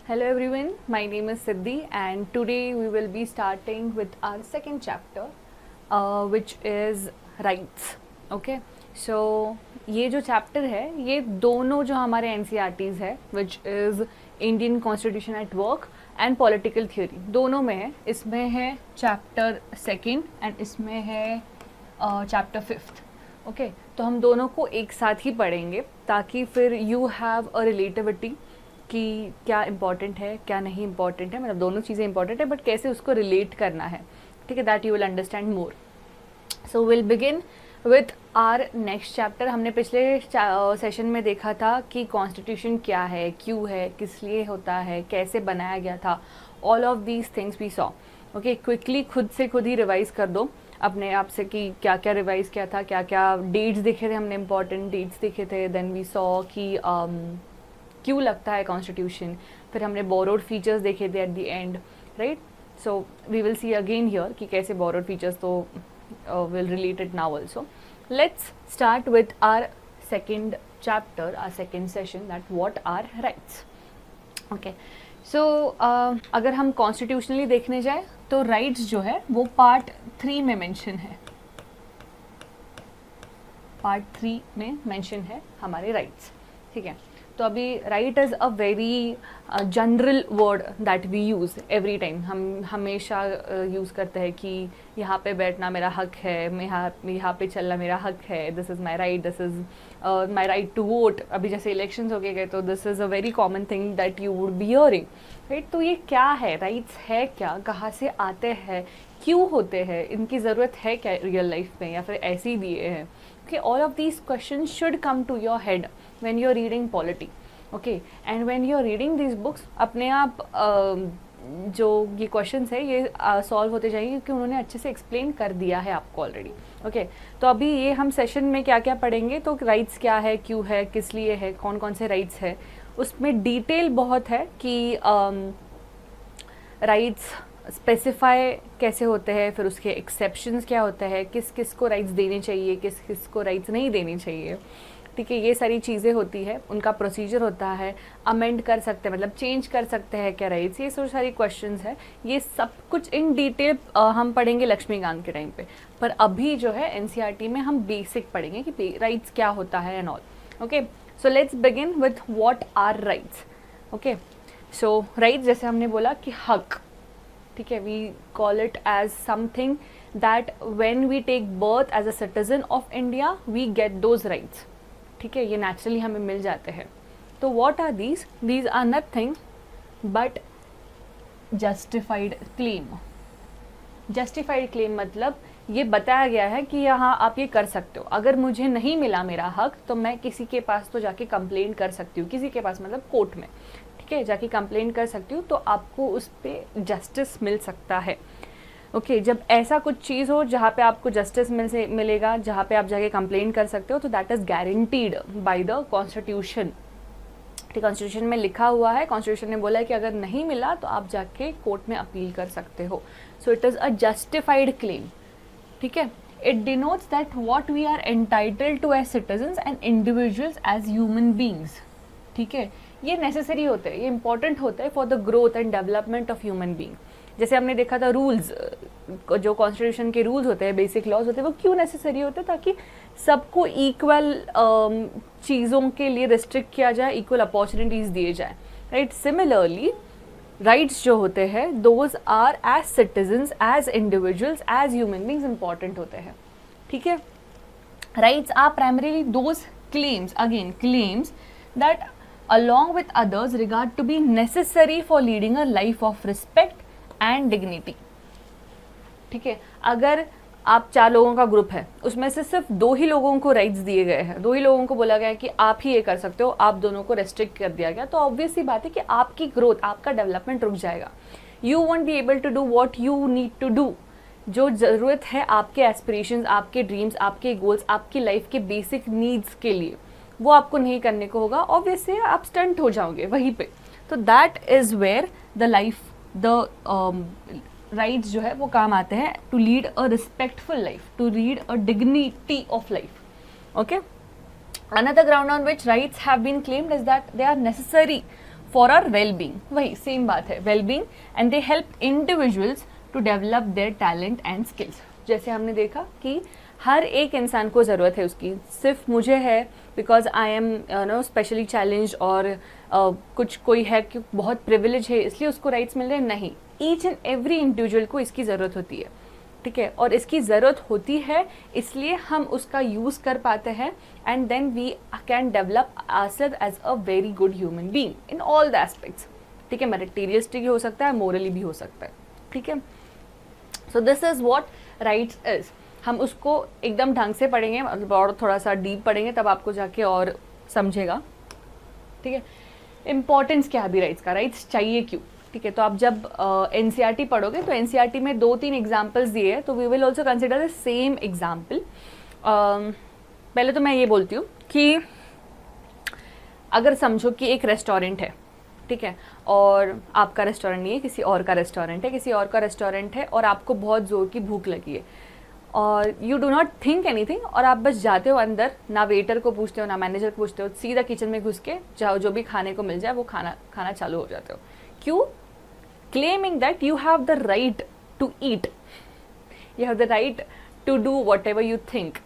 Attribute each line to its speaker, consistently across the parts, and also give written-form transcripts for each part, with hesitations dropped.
Speaker 1: Hello everyone, my name is Siddhi and today we will be starting with our second chapter which is rights. Okay, so ये जो chapter है ये दोनों जो हमारे NCERTs है which is Indian Constitution at Work and Political Theory दोनों में है. इसमें है chapter second and इसमें है chapter fifth. ओके तो हम दोनों को एक साथ ही पढ़ेंगे ताकि फिर यू हैव अ रिलेटिविटी कि क्या इम्पॉर्टेंट है क्या नहीं इम्पॉर्टेंट है, मतलब दोनों चीज़ें इंपॉर्टेंट है बट कैसे उसको रिलेट करना है. ठीक है, that you will understand more. So will begin with our next chapter. हमने पिछले सेशन में देखा था कि कॉन्स्टिट्यूशन क्या है, क्यों है, किस लिए होता है, कैसे बनाया गया था. All of these things we saw. Okay, quickly खुद से खुद ही रिवाइज कर दो अपने आप से कि क्या क्या रिवाइज किया था, क्या क्या डेट्स देखे थे हमने, इंपॉर्टेंट डेट्स देखे थे. देन वी सॉ कि क्यों लगता है कॉन्स्टिट्यूशन. फिर हमने बोरोड फीचर्स देखे थे at the end, right. So we will see again here कि कैसे बोरोड फीचर्स तो will relate it now also. Let's start with our second chapter, our second session, that what are rights. Okay, so अगर हम constitutionally देखने जाए तो rights जो है वो पार्ट 3 में मेंशन है. पार्ट 3 में मेंशन है हमारे राइट्स. ठीक है, तो अभी right is a very general word that we use every time. हम हमेशा यूज़ करते हैं कि यहाँ पे बैठना मेरा हक है, मैं यहाँ पे चलना मेरा हक है, this is my right, this is my right to vote. अभी जैसे इलेक्शंस हो गए तो this is a very common thing that you would be hearing, right. तो ये क्या है, राइट्स है क्या, कहाँ से आते हैं, क्यों होते हैं, इनकी ज़रूरत है क्या रियल लाइफ में या फिर ऐसे ही दिए हैं. Okay, all of these questions should come to your head when you're reading polity. Okay, and when you're reading these books, अपने आप जो ये questions है ये solve होते जाएंगे क्योंकि उन्होंने अच्छे से explain कर दिया है आपको already. Okay, तो अभी ये हम session में क्या क्या पढ़ेंगे, तो rights क्या है, क्यों है, किस लिए है, कौन कौन से rights है, उसमें detail बहुत है कि rights स्पेसिफाई कैसे होते हैं, फिर उसके एक्सेप्शंस क्या होते हैं, किस किस को राइट्स देने चाहिए, किस किस को राइट्स नहीं देनी चाहिए. ठीक है, ये सारी चीज़ें होती है, उनका प्रोसीजर होता है, अमेंड कर सकते हैं मतलब चेंज कर सकते हैं क्या राइट्स, ये सब सारी क्वेश्चंस है. ये सब कुछ इन डिटेल हम पढ़ेंगे लक्ष्मीकांत के टाइम पे, पर अभी जो है एनसीईआरटी में हम बेसिक पढ़ेंगे कि राइट्स क्या होता है and all. Okay, so let's begin with what are rights. Okay, so rights जैसे हमने बोला कि हक. ठीक है, we call it as something that when we take birth as a citizen of India we get those rights. ठीक है, ये नेचुरली हमें मिल जाते हैं. तो what are these? These are nothing but justified claim. Justified claim मतलब ये बताया गया है कि यहाँ आप ये कर सकते हो, अगर मुझे नहीं मिला मेरा हक तो मैं किसी के पास तो जाके कंप्लेन कर सकती हूँ, किसी के पास मतलब कोर्ट में. ठीक है, जाके कंप्लेन कर सकती हूँ तो आपको उस पर जस्टिस मिल सकता है. ओके, जब ऐसा कुछ चीज़ हो जहाँ पे आपको जस्टिस मिलेगा, जहाँ पे आप जाके कंप्लेन कर सकते हो, तो that is guaranteed bye the constitution. ठीक, कॉन्स्टिट्यूशन में लिखा हुआ है, कॉन्स्टिट्यूशन ने बोला है कि अगर नहीं मिला तो आप जाके कोर्ट में अपील कर सकते हो. So it is a justified claim. ठीक है, it denotes that what we are entitled to as citizens and individuals as human beings. ठीक है, ये नेसेसरी होते हैं, ये इंपॉर्टेंट होते हैं for the growth and development of human being. जैसे हमने देखा था रूल्स, जो कॉन्स्टिट्यूशन के रूल्स होते हैं, बेसिक लॉज होते हैं, वो क्यों नेसेसरी होते हैं, ताकि सबको इक्वल चीज़ों के लिए रिस्ट्रिक्ट किया जाए, इक्वल अपॉर्चुनिटीज़ दिए जाए. राइट, सिमिलरली राइट्स जो होते हैं those are as citizens, as individuals, as human beings important होते हैं. ठीक है, rights are primarily those claims, again claims that along with others regard to be necessary for leading a life of respect and dignity. ठीक है, अगर आप 4 लोगों का ग्रुप है, उसमें से सिर्फ 2 ही लोगों को राइट्स दिए गए हैं, 2 ही लोगों को बोला गया है कि आप ही ये कर सकते हो, आप दोनों को रेस्ट्रिक्ट कर दिया गया, तो ऑब्वियस सी बात है कि आपकी ग्रोथ, आपका डेवलपमेंट रुक जाएगा. You won't be able to do what you need to do. जो ज़रूरत है आपके एस्पिरेशंस, आपके ड्रीम्स, आपके गोल्स, आपकी लाइफ के बेसिक नीड्स के लिए, वो आपको नहीं करने को होगा. ऑब्वियसली आप स्टंट हो जाओगे वहीं पे. तो that is where the life, the rights जो है वो काम आते हैं to lead a respectful life, to lead a dignity of life. Okay, another ground on which rights have been claimed is that they are necessary for our well being, वही same बात है, well being, and they help individuals to develop their talent and skills. जैसे हमने देखा कि हर एक इंसान को ज़रूरत है उसकी, सिर्फ मुझे है because I am no specially challenge, और कुछ कोई है कि बहुत प्रिविलेज है इसलिए उसको राइट्स मिल रहे हैं, नहीं, ईच एंड एवरी इंडिविजुअल को इसकी ज़रूरत होती है, ठीक है, और इसकी ज़रूरत होती है इसलिए हम उसका यूज़ कर पाते हैं, and then we can develop ourselves as a very good human being in all the aspects, ठीक है, मटेरियलिस्टिक भी हो सकता है, मोरली भी हो सकता है, ठीक है। So this is what rights is. हम उसको एकदम ढंग से पढ़ेंगे, मतलब और थोड़ा सा डीप पढ़ेंगे तब आपको जाके और समझेगा, ठीक है। इम्पॉर्टेंस क्या है अभी राइट्स का, राइट्स चाहिए क्यों, ठीक है। तो आप जब एनसीईआरटी पढ़ोगे तो एनसीईआरटी में 2-3 एग्जाम्पल्स दिए हैं, तो we will also consider the same example. पहले तो मैं ये बोलती हूँ कि अगर समझो कि एक रेस्टोरेंट है, ठीक है, और आपका रेस्टोरेंट नहीं है, किसी और का रेस्टोरेंट है, किसी और का रेस्टोरेंट है, और आपको बहुत ज़ोर की भूख लगी है, और you do not think anything, और आप बस जाते हो अंदर, ना वेटर को पूछते हो ना मैनेजर को पूछते हो, सीधा किचन में घुस के जाओ, जो भी खाने को मिल जाए वो खाना चालू हो जाते हो। क्यों? Claiming that you have the right to eat, you have the right to do whatever you think,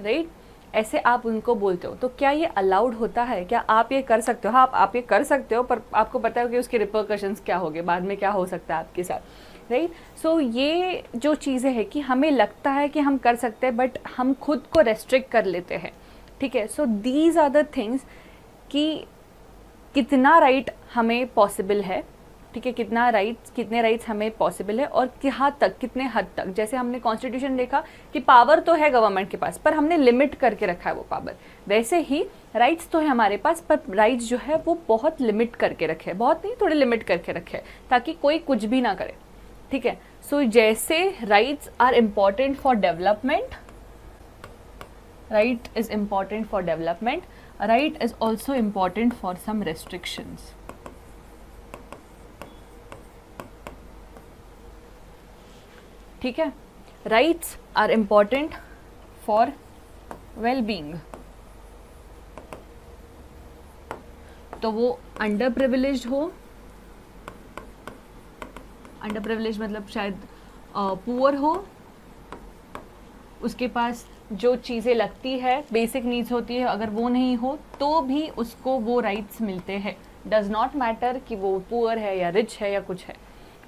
Speaker 1: right, ऐसे आप उनको बोलते हो। तो क्या ये अलाउड होता है? क्या आप ये कर सकते हो? हाँ, आप ये कर सकते हो, पर आपको पता है कि उसके रिपरकशंस क्या होंगे, बाद में क्या हो सकता है आपके साथ, राइट। सो ये जो चीज़ें हैं कि हमें लगता है कि हम कर सकते हैं, बट हम खुद को रेस्ट्रिक्ट कर लेते हैं, ठीक है। So these are the things कि कितना राइट हमें पॉसिबल है, ठीक है, कितने राइट्स हमें पॉसिबल है, और कितने हद तक। जैसे हमने कॉन्स्टिट्यूशन देखा कि पावर तो है गवर्नमेंट के पास, पर हमने लिमिट करके रखा है वो पावर, वैसे ही राइट्स तो है हमारे पास, पर राइट्स जो है वो बहुत लिमिट करके रखे, बहुत नहीं, थोड़े लिमिट करके रखे, ताकि कोई कुछ भी ना करे, ठीक है। सो जैसे rights are important for development, right is important for development, right is also important for some restrictions, ठीक है। Rights are important for well being, तो वो अंडर प्रिविलेज हो, अंडर प्रिविलेज मतलब शायद पुअर हो, उसके पास जो चीज़ें लगती है, बेसिक नीड्स होती है, अगर वो नहीं हो तो भी उसको वो राइट्स मिलते हैं, डज नॉट मैटर कि वो पुअर है या रिच है या कुछ है,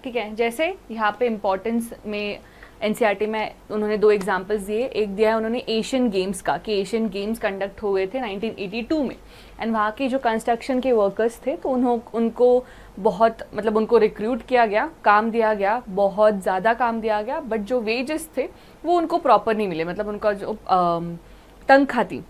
Speaker 1: ठीक है। जैसे यहाँ पे इम्पोर्टेंस में एनसीईआरटी में उन्होंने 2 एग्जाम्पल्स दिए, एक दिया है उन्होंने एशियन गेम्स का, कि एशियन गेम्स कंडक्ट हुए थे 1982 में, एंड वहाँ के जो कंस्ट्रक्शन के वर्कर्स थे तो उनको बहुत, मतलब उनको रिक्रूट किया गया, काम दिया गया, बहुत ज़्यादा काम दिया गया, बट जो वेजेस थे वो उनको प्रॉपर नहीं मिले, मतलब उनका जो तनख्वाह थी,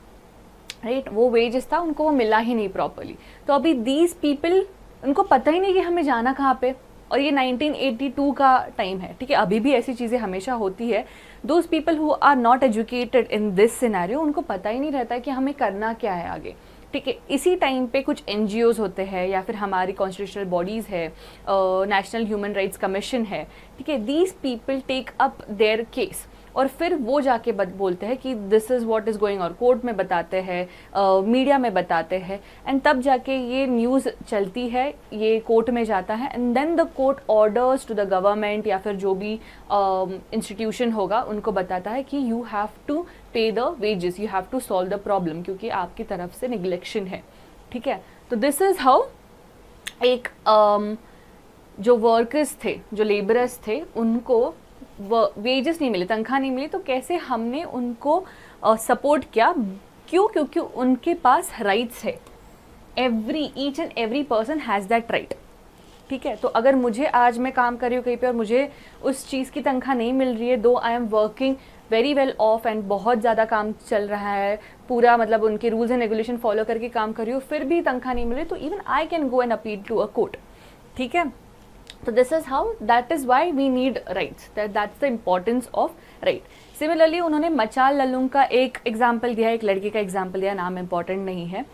Speaker 1: राइट, वो वेजेस था उनको वो मिला ही नहीं प्रॉपरली। तो अभी दीज पीपल, उनको पता ही नहीं कि हमें जाना कहाँ पे, और ये 1982 का टाइम है, ठीक है, अभी भी ऐसी चीज़ें हमेशा होती है। Those people who are not educated in this scenario, उनको पता ही नहीं रहता है कि हमें करना क्या है आगे, ठीक है। इसी टाइम पे कुछ NGOs होते हैं, या फिर हमारी कॉन्स्टिट्यूशनल बॉडीज़ है, नेशनल ह्यूमन राइट्स कमीशन है, ठीक है, these people take up their case, और फिर वो जाके बोलते हैं कि this is what is going, और कोर्ट में बताते हैं, मीडिया में बताते हैं, एंड तब जाके ये न्यूज़ चलती है, ये कोर्ट में जाता है, and then the court orders to the government या फिर जो भी इंस्टीट्यूशन होगा उनको बताता है कि you have to pay the wages, you have to solve the problem, क्योंकि आपकी तरफ से निगलेक्शन है, ठीक है। तो दिस इज़ हाउ एक जो वर्कर्स थे, जो लेबरर्स थे, उनको वेजेस नहीं मिले, तनख्वाह नहीं मिली, तो कैसे हमने उनको सपोर्ट किया, क्यों? क्योंकि उनके पास राइट्स है, each and every person has that right, ठीक है। तो अगर मुझे आज मैं काम कर रही हूँ कहीं पे और मुझे उस चीज़ की तनख्वाह नहीं मिल रही है, दो I am working very well of and बहुत ज़्यादा काम चल रहा है, पूरा मतलब उनके रूल्स एंड रेगुलेशन फॉलो करके काम कर रही हूँ, फिर भी तनख्वाह नहीं मिल रही, तो even I can go and appeal to a court, ठीक है। So this is how, that is why we need rights, that's the importance of right. Similarly उन्होंने मचाल लल्लुंग का एक एग्जाम्पल दिया, एक लड़के का एग्जाम्पल दिया, नाम इम्पॉर्टेंट नहीं है,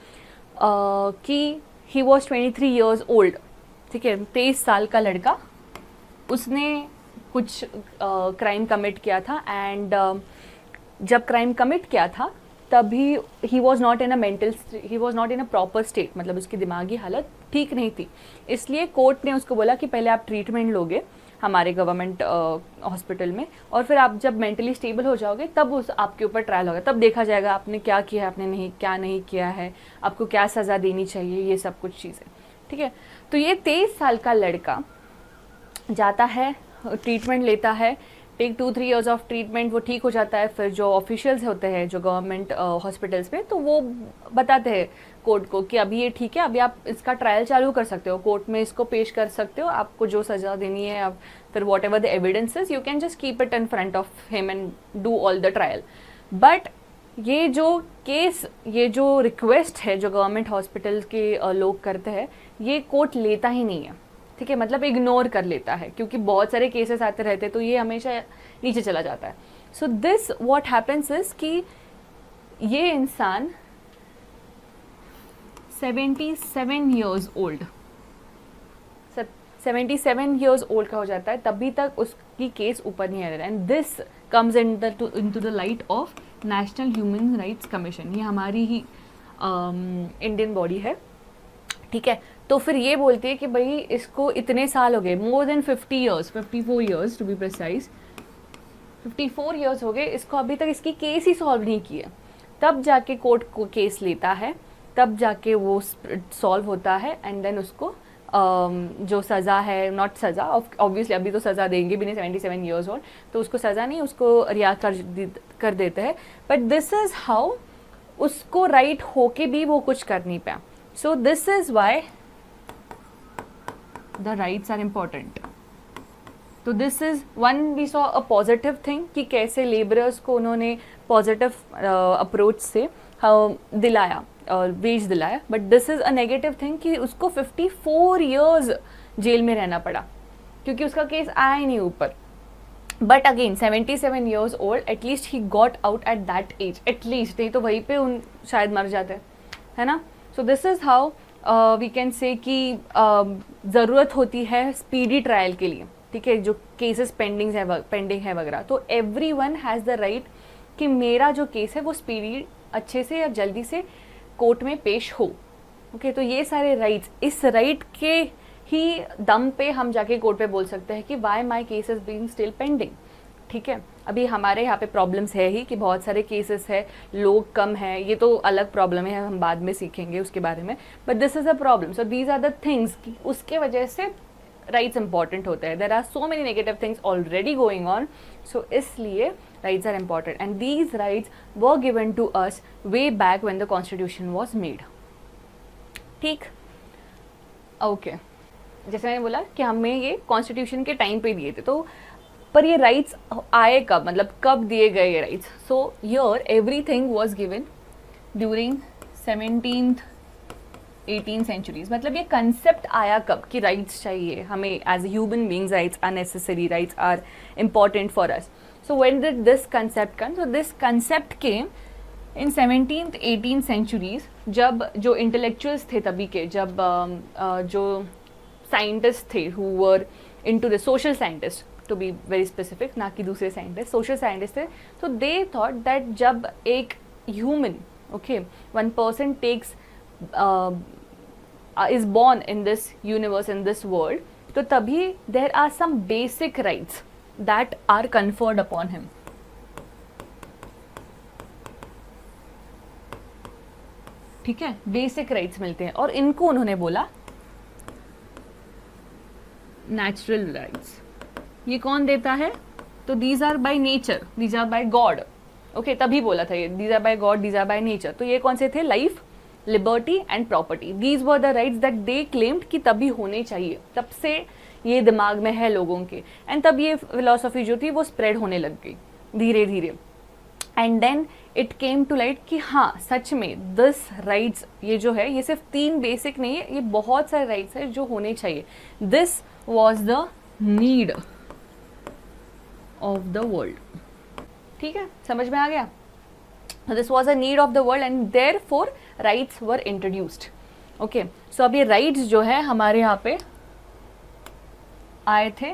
Speaker 1: कि he was 23 years old, ठीक है, 23 साल का लड़का, उसने कुछ क्राइम कमिट किया था, एंड जब क्राइम कमिट किया था तभी he was not in a proper state, मतलब उसकी दिमागी हालत ठीक नहीं थी, इसलिए कोर्ट ने उसको बोला कि पहले आप ट्रीटमेंट लोगे हमारे गवर्नमेंट हॉस्पिटल में, और फिर आप जब मेंटली स्टेबल हो जाओगे तब उस आपके ऊपर ट्रायल होगा, तब देखा जाएगा आपने क्या किया है, आपने नहीं क्या नहीं किया है, आपको क्या सज़ा देनी चाहिए, ये सब कुछ चीज़ें। ठीक है, तो ये 23 साल का लड़का जाता है, ट्रीटमेंट लेता है, टेक 2-3 ईयर्स ऑफ ट्रीटमेंट, वो ठीक हो जाता है। फिर जो ऑफिशियल्स होते हैं जो गवर्नमेंट हॉस्पिटल्स में, तो वो बताते हैं कोर्ट को कि अभी ये ठीक है, अभी आप इसका ट्रायल चालू कर सकते हो, कोर्ट में इसको पेश कर सकते हो, आपको जो सज़ा देनी है, आप फिर what ever the evidences you can just keep it in front of him and do all the trial. But ये जो केस, ये जो रिक्वेस्ट है जो गवर्नमेंट हॉस्पिटल के लोग करते हैं, ये कोर्ट लेता ही नहीं है। ठीक है, मतलब इग्नोर कर लेता है, क्योंकि बहुत सारे केसेस आते रहते हैं, तो ये हमेशा नीचे चला जाता है। So this what happens is कि ये इंसान 77 ईयर्स ओल्ड, 77 ईयर्स ओल्ड का हो जाता है, तभी तक उसकी केस ऊपर नहीं आ रहा है। And this comes into the light of national human rights commission. ये हमारी ही इंडियन बॉडी है। ठीक है, तो फिर ये बोलती है कि भाई इसको इतने साल हो गए, more than 50 years, 54 years to be precise, 54 years हो गए, इसको अभी तक इसकी केस ही सॉल्व नहीं की है। तब जाके कोर्ट को केस लेता है, तब जाके वो सॉल्व होता है, एंड देन उसको जो सज़ा है, नॉट सज़ा ऑब्वियसली, अभी तो सज़ा देंगे भी नहीं, 77 ईयर्स ओल्ड, तो उसको सज़ा नहीं, उसको रिहा कर देते हैं। बट दिस इज़ हाउ उसको राइट होके भी वो कुछ कर नहीं पाया। So this is why the rights are important. तो this is one we saw a positive thing कि कैसे लेबरर्स को उन्होंने पॉजिटिव अप्रोच से दिलाया, वेज दिलाया। But this is a negative thing कि उसको 54 ईयर्स जेल में रहना पड़ा, क्योंकि उसका केस आया ही नहीं ऊपर। But again 77 years old, at least he got out at that age, at least, नहीं तो वहीं पे उन शायद मर जाते, है ना। So this is how we can say कि ज़रूरत होती है स्पीडी ट्रायल के लिए। ठीक है, जो केसेस पेंडिंग है वगैरह, तो एवरीवन हैज़ द राइट कि मेरा जो केस है वो स्पीडी, अच्छे से या जल्दी से कोर्ट में पेश हो। ओके, तो ये सारे राइट्स, इस राइट के ही दम पे हम जाके कोर्ट पे बोल सकते हैं कि why my case is being still pending. ठीक है, अभी हमारे यहाँ पे प्रॉब्लम्स है ही कि बहुत सारे केसेस है, लोग कम है, ये तो अलग प्रॉब्लम है, हम बाद में सीखेंगे उसके बारे में। But this is a problem, so these are the things कि उसके वजह से राइट्स इंपॉर्टेंट होते हैं। There are so many negative things already going on, so इसलिए rights are important, and these rights were given to us way back when the constitution was made. ठीक, okay, जैसे मैंने बोला कि हमें ये कॉन्स्टिट्यूशन के टाइम पे दिए थे, तो पर ये राइट्स आए कब, मतलब कब दिए गए ये rights. So here everything was given during 17th 18th centuries. मतलब ये कंसेप्ट आया कब कि राइट्स चाहिए हमें as a human beings, rights are necessary, rights are important for us. So when did this concept come? So this concept came in 17th 18th centuries, जब जो intellectuals थे तभी के, जब जो साइंटिस्ट थे who were into the social scientist, to be very specific, ना कि दूसरे साइंटिस्ट, सोशल साइंटिस्ट थे। तो दे थॉट दैट जब एक human, okay, one person takes is born in this universe, in this world, तो तभी there are some basic rights that are conferred upon him. ठीक है, बेसिक राइट्स मिलते हैं, और इनको उन्होंने बोला नेचुरल राइट्स। ये कौन देता है? तो these are by nature, these are by God. Okay, तभी बोला था ये, these are by God, these are by nature. तो ये कौन से थे? Life, liberty and property. These were the rights that they claimed कि तभी होने चाहिए। तब से ये दिमाग में है लोगों के, एंड तब ये फिलोसफी जो थी वो स्प्रेड होने लग गई धीरे धीरे। And then it came to light कि हाँ, सच में दिस राइट्स, ये जो है, ये सिर्फ 3 बेसिक नहीं है, ये बहुत सारे राइट्स है जो होने चाहिए। This was the need of the world. ठीक है, समझ में आ गया? This was a need of the world and therefore rights were introduced. Okay, so अब ये राइट्स जो है हमारे यहाँ पे आए थे,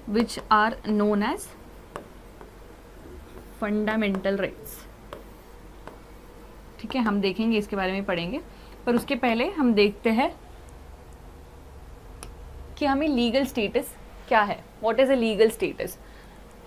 Speaker 1: which are known as fundamental rights. ठीक है, हम देखेंगे, इसके बारे में पढ़ेंगे, पर उसके पहले हम देखते हैं कि हमें लीगल स्टेटस क्या है, what is a legal status.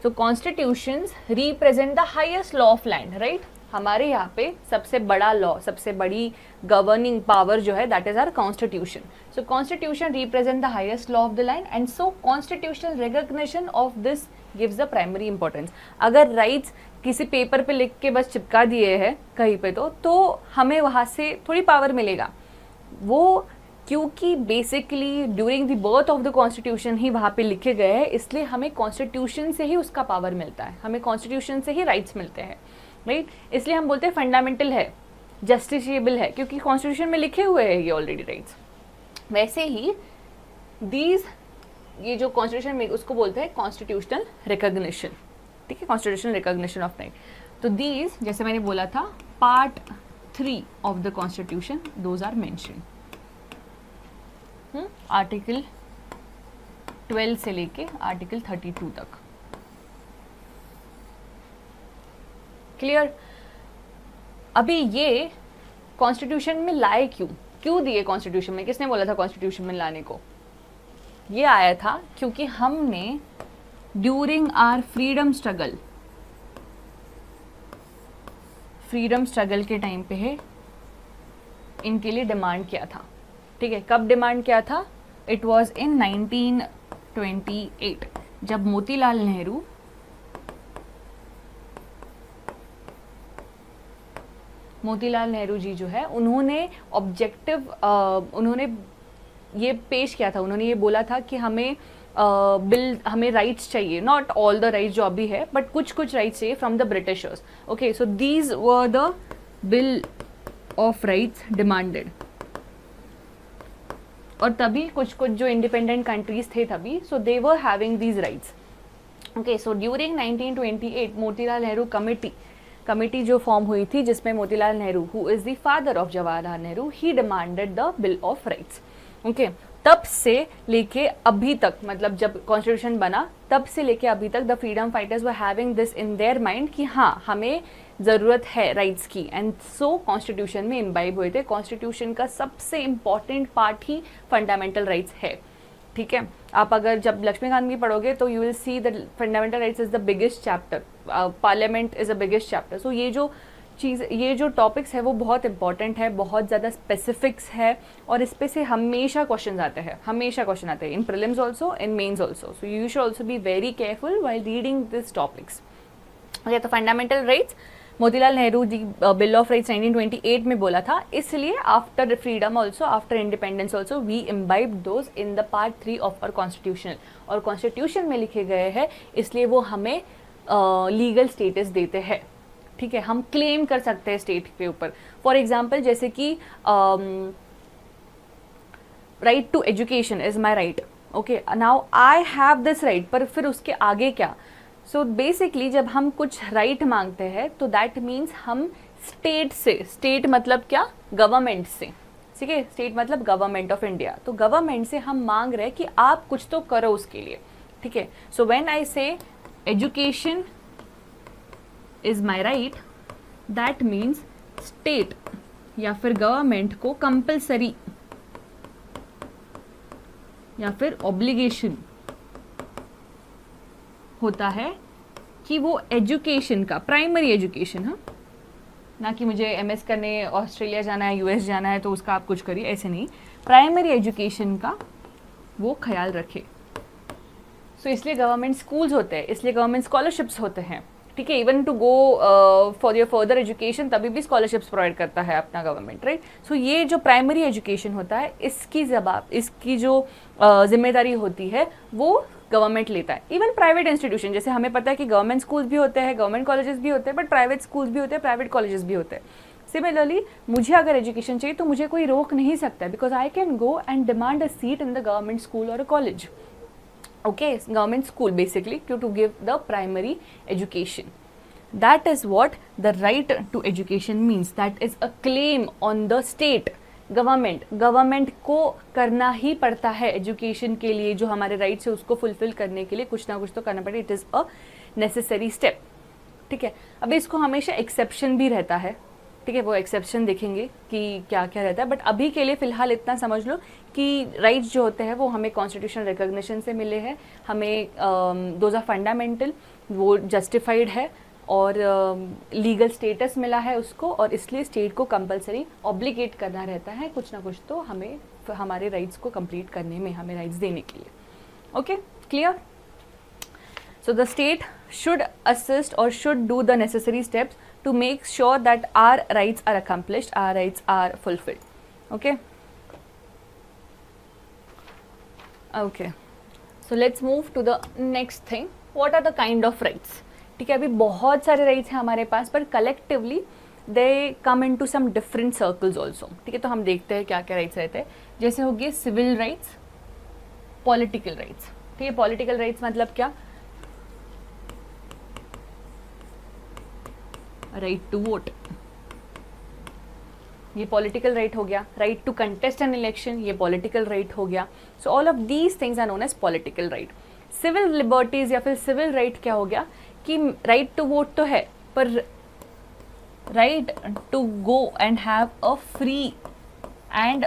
Speaker 1: तो constitutions represent the highest law of land, right. हमारे यहाँ पे सबसे बड़ा लॉ, सबसे बड़ी गवर्निंग पावर जो है that is our constitution. So constitution represent the highest law of the land and so constitutional recognition of this gives the primary importance. अगर राइट्स किसी पेपर पे लिख के बस चिपका दिए हैं कहीं पे तो हमें वहाँ से थोड़ी पावर मिलेगा, वो क्योंकि basically during the birth of the constitution ही वहाँ पे लिखे गए हैं, इसलिए हमें कॉन्स्टिट्यूशन से ही उसका पावर मिलता है, हमें कॉन्स्टिट्यूशन से ही राइट्स मिलते हैं, राइट। इसलिए हम बोलते हैं फंडामेंटल है, जस्टिशिएबल है, क्योंकि कॉन्स्टिट्यूशन में लिखे हुए हैं ये ऑलरेडी राइट्स। वैसे ही दीज, ये जो कॉन्स्टिट्यूशन में उसको बोलते हैं कॉन्स्टिट्यूशनल रिकॉग्निशन, ठीक है, कॉन्स्टिट्यूशनल रिकॉग्निशन ऑफ राइट। तो दीज, जैसे मैंने बोला था, part 3 of the constitution, those are mentioned. Article 12 से लेके आर्टिकल 32 तक। क्लियर। अभी ये कॉन्स्टिट्यूशन में लाए क्यों दिए कॉन्स्टिट्यूशन में, किसने बोला था कॉन्स्टिट्यूशन में लाने को? ये आया था क्योंकि हमने ड्यूरिंग आवर फ्रीडम स्ट्रगल के टाइम पे है इनके लिए डिमांड किया था, ठीक है। कब डिमांड किया था? इट वॉज इन 1928, जब मोतीलाल नेहरू जी जो है उन्होंने उन्होंने ये पेश किया था, उन्होंने ये बोला था कि हमें हमें राइट्स चाहिए, नॉट ऑल द राइट्स जो अभी है, बट कुछ राइट्स चाहिए from the Britishers. Okay, so these were the bill of rights demanded. और तभी कुछ जो इंडिपेंडेंट कंट्रीज थे तभी, so they were having these rights. Okay, so during 1928 Motilal Nehru committee जो फॉर्म हुई थी, जिसमें Motilal Nehru, who is the father of Jawaharlal Nehru, he demanded the bill of rights. Okay, तब से लेके अभी तक, मतलब जब कॉन्स्टिट्यूशन बना तब से लेके अभी तक the freedom fighters were having this in their mind कि हाँ, हमें ज़रूरत है राइट्स की, एंड सो कॉन्स्टिट्यूशन में इम्बाइब हुए थे। कॉन्स्टिट्यूशन का सबसे इम्पॉर्टेंट पार्ट ही फंडामेंटल राइट्स है, ठीक है। आप अगर जब लक्ष्मीकांत की पढ़ोगे तो you will see the fundamental rights is the biggest chapter, parliament is the biggest chapter. So ये जो टॉपिक्स है वो बहुत इंपॉर्टेंट है, बहुत ज़्यादा स्पेसिफिक्स है, और इस पे से हमेशा क्वेश्चन आते हैं, in prelims also, in mains also. So you should also be very careful while reading this topics. Okay, तो fundamental rights Motilal Nehru ji bill of rights 1928 में बोला था, इसलिए after freedom also, after independence also, we imbibe those in the part 3 of our constitution. और constitution में लिखे गए हैं, इसलिए वो हमें लीगल स्टेटस देते हैं, ठीक है। हम क्लेम कर सकते हैं स्टेट के ऊपर। फॉर एग्जाम्पल, जैसे कि right to education is my right, okay, now I have this right, पर फिर उसके आगे क्या? सो बेसिकली जब हम कुछ राइट मांगते हैं तो दैट मीन्स हम स्टेट से, स्टेट मतलब क्या? गवर्नमेंट से, ठीक है, स्टेट मतलब गवर्नमेंट ऑफ इंडिया, तो गवर्नमेंट से हम मांग रहे हैं कि आप कुछ तो करो उसके लिए, ठीक है। सो व्हेन आई से education is my right, that means state या फिर गवर्नमेंट को कंपल्सरी या फिर ऑब्लिगेशन होता है कि वो एजुकेशन का, प्राइमरी एजुकेशन, हाँ, ना कि मुझे एमएस करने ऑस्ट्रेलिया जाना है, यूएस जाना है तो उसका आप कुछ करिए, ऐसे नहीं, प्राइमरी एजुकेशन का वो ख्याल रखे। सो इसलिए गवर्नमेंट स्कूल्स होते हैं, इसलिए गवर्नमेंट स्कॉलरशिप्स होते हैं, ठीक है। Even to go for your further education तभी भी स्कॉलरशिप्स प्रोवाइड करता है अपना गवर्नमेंट, राइट। सो ये जो प्राइमरी एजुकेशन होता है, इसकी जो जिम्मेदारी होती है वो गवर्नमेंट लेता है। इवन प्राइवेट इंस्टीट्यूशन, जैसे हमें पता है कि गवर्नमेंट स्कूल्स भी होते हैं, गवर्नमेंट कॉलेजेस भी होते हैं, बट प्राइवेट स्कूल्स भी होते हैं, प्राइवेट कॉलेजेस भी होते हैं। सिमिलरली मुझे अगर एजुकेशन चाहिए तो मुझे कोई रोक नहीं सकता, because I can go and demand a seat in the government school or a college, okay, government school basically to give the primary education. That is what the right to education means. That is a claim on the state government. Government को करना ही पड़ता है education के लिए, जो हमारे rights है उसको फुलफिल करने के लिए कुछ ना कुछ तो करना पड़े। It is a necessary step, ठीक है। अब इसको हमेशा एक्सेप्शन भी रहता है, ठीक है, वो एक्सेप्शन देखेंगे कि क्या क्या रहता है, बट अभी के लिए फ़िलहाल इतना समझ लो कि राइट्स जो होते हैं वो हमें कॉन्स्टिट्यूशनल रिकॉग्निशन से मिले हैं, हमें दोज आर फंडामेंटल, वो जस्टिफाइड है और लीगल स्टेटस मिला है उसको, और इसलिए स्टेट को कंपलसरी ऑब्लिगेट करना रहता है कुछ ना कुछ तो हमें हमारे राइट्स को कंप्लीट करने में, हमें राइट्स देने के लिए. Okay, clear? So the state should assist or should do the necessary steps to make sure that our rights are accomplished, our rights are fulfilled. Okay? Okay. So let's move to the next thing. What are the kind of rights? ठीक है, अभी बहुत सारे rights हैं हमारे पास, पर collectively they come into some different circles also. ठीक है, तो हम देखते हैं क्या क्या rights रहते हैं. जैसे हो गए civil rights, political rights. ठीक है, political rights मतलब क्या? राइट टू वोट, ये पॉलिटिकल राइट हो गया. Right to contest an election, ये पॉलिटिकल राइट हो गया. So all of these things are known as political right. Civil liberties या फिर सिविल राइट क्या हो गया कि राइट टू वोट तो है, पर right to go and have a free and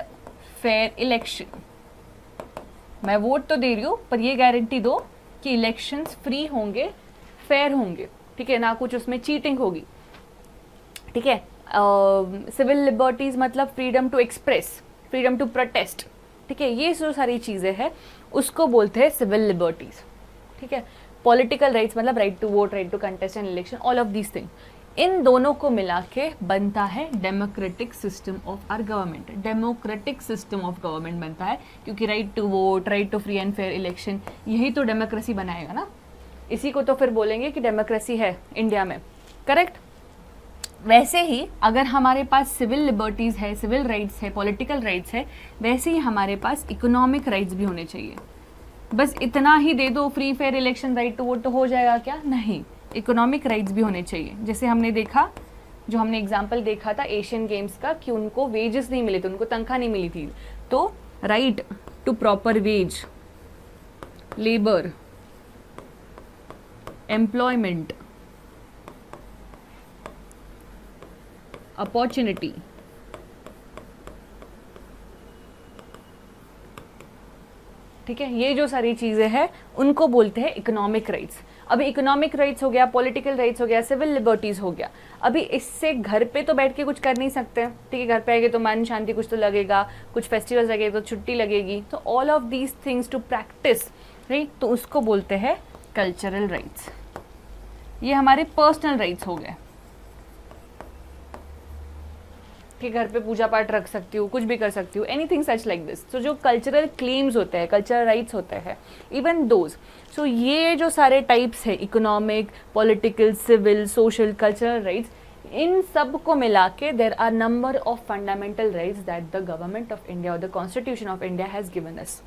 Speaker 1: fair election. मैं वोट तो दे रही हूँ, पर ये गारंटी दो कि इलेक्शंस फ्री होंगे, फेयर होंगे. ठीक है, ना कुछ उसमें चीटिंग होगी. ठीक है, सिविल लिबर्टीज मतलब freedom to express, freedom to protest. ठीक है, ये जो सारी चीज़ें हैं उसको बोलते हैं सिविल लिबर्टीज. ठीक है, पॉलिटिकल राइट्स मतलब right to vote, right to contest an election, all of these thing. इन दोनों को मिला के बनता है democratic system of our government. Democratic system of government बनता है क्योंकि right to vote, right to free and fair election, यही तो डेमोक्रेसी बनाएगा ना. इसी को तो फिर बोलेंगे कि डेमोक्रेसी है इंडिया में. करेक्ट? वैसे ही अगर हमारे पास सिविल लिबर्टीज़ है, सिविल राइट्स है, पॉलिटिकल राइट्स है, वैसे ही हमारे पास इकोनॉमिक राइट्स भी होने चाहिए. बस इतना ही दे दो free fair election, right to vote तो हो जाएगा क्या? नहीं, इकोनॉमिक राइट्स भी होने चाहिए. जैसे हमने देखा, जो हमने एग्जाम्पल देखा था एशियन गेम्स का, कि उनको वेजेस नहीं मिले थे, उनको तनख्वाह नहीं मिली थी. तो right to proper wage, labour, employment, opportunity, ठीक है, ये जो सारी चीज़ें हैं उनको बोलते हैं इकोनॉमिक राइट्स. अभी इकोनॉमिक राइट्स हो गया, पॉलिटिकल राइट्स हो गया, सिविल लिबर्टीज़ हो गया. अभी इससे घर पे तो बैठ के कुछ कर नहीं सकते. ठीक है, घर पे आएंगे तो मन शांति कुछ तो लगेगा, कुछ फेस्टिवल्स लगेगा तो छुट्टी लगेगी. तो all of these things to practise, right, तो उसको बोलते हैं कल्चरल राइट्स. ये हमारे पर्सनल राइट्स हो गए कि घर पे पूजा पाठ रख सकती हूँ, कुछ भी कर सकती हूँ, एनीथिंग सच लाइक दिस. तो जो कल्चरल क्लेम्स होते हैं, कल्चरल राइट्स होते हैं, इवन दोज. सो ये जो सारे टाइप्स है, economic, political, civil, social, cultural rights, इन सब को मिला के there are number of fundamental rights that the government of India और the constitution of India has given us.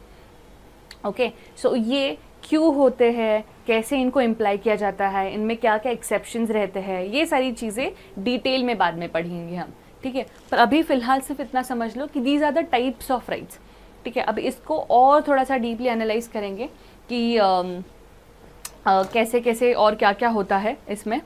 Speaker 1: Okay, so ये क्यों होते हैं, कैसे इनको इम्प्लाई किया जाता है, इनमें क्या क्या एक्सेप्शंस रहते हैं, ये सारी चीज़ें डिटेल में बाद में पढ़ेंगे हम. ठीक है, पर अभी फ़िलहाल सिर्फ इतना समझ लो कि these are the types of rights. ठीक है, अब इसको और थोड़ा सा डीपली एनालाइज करेंगे कि कैसे कैसे और क्या क्या होता है इसमें.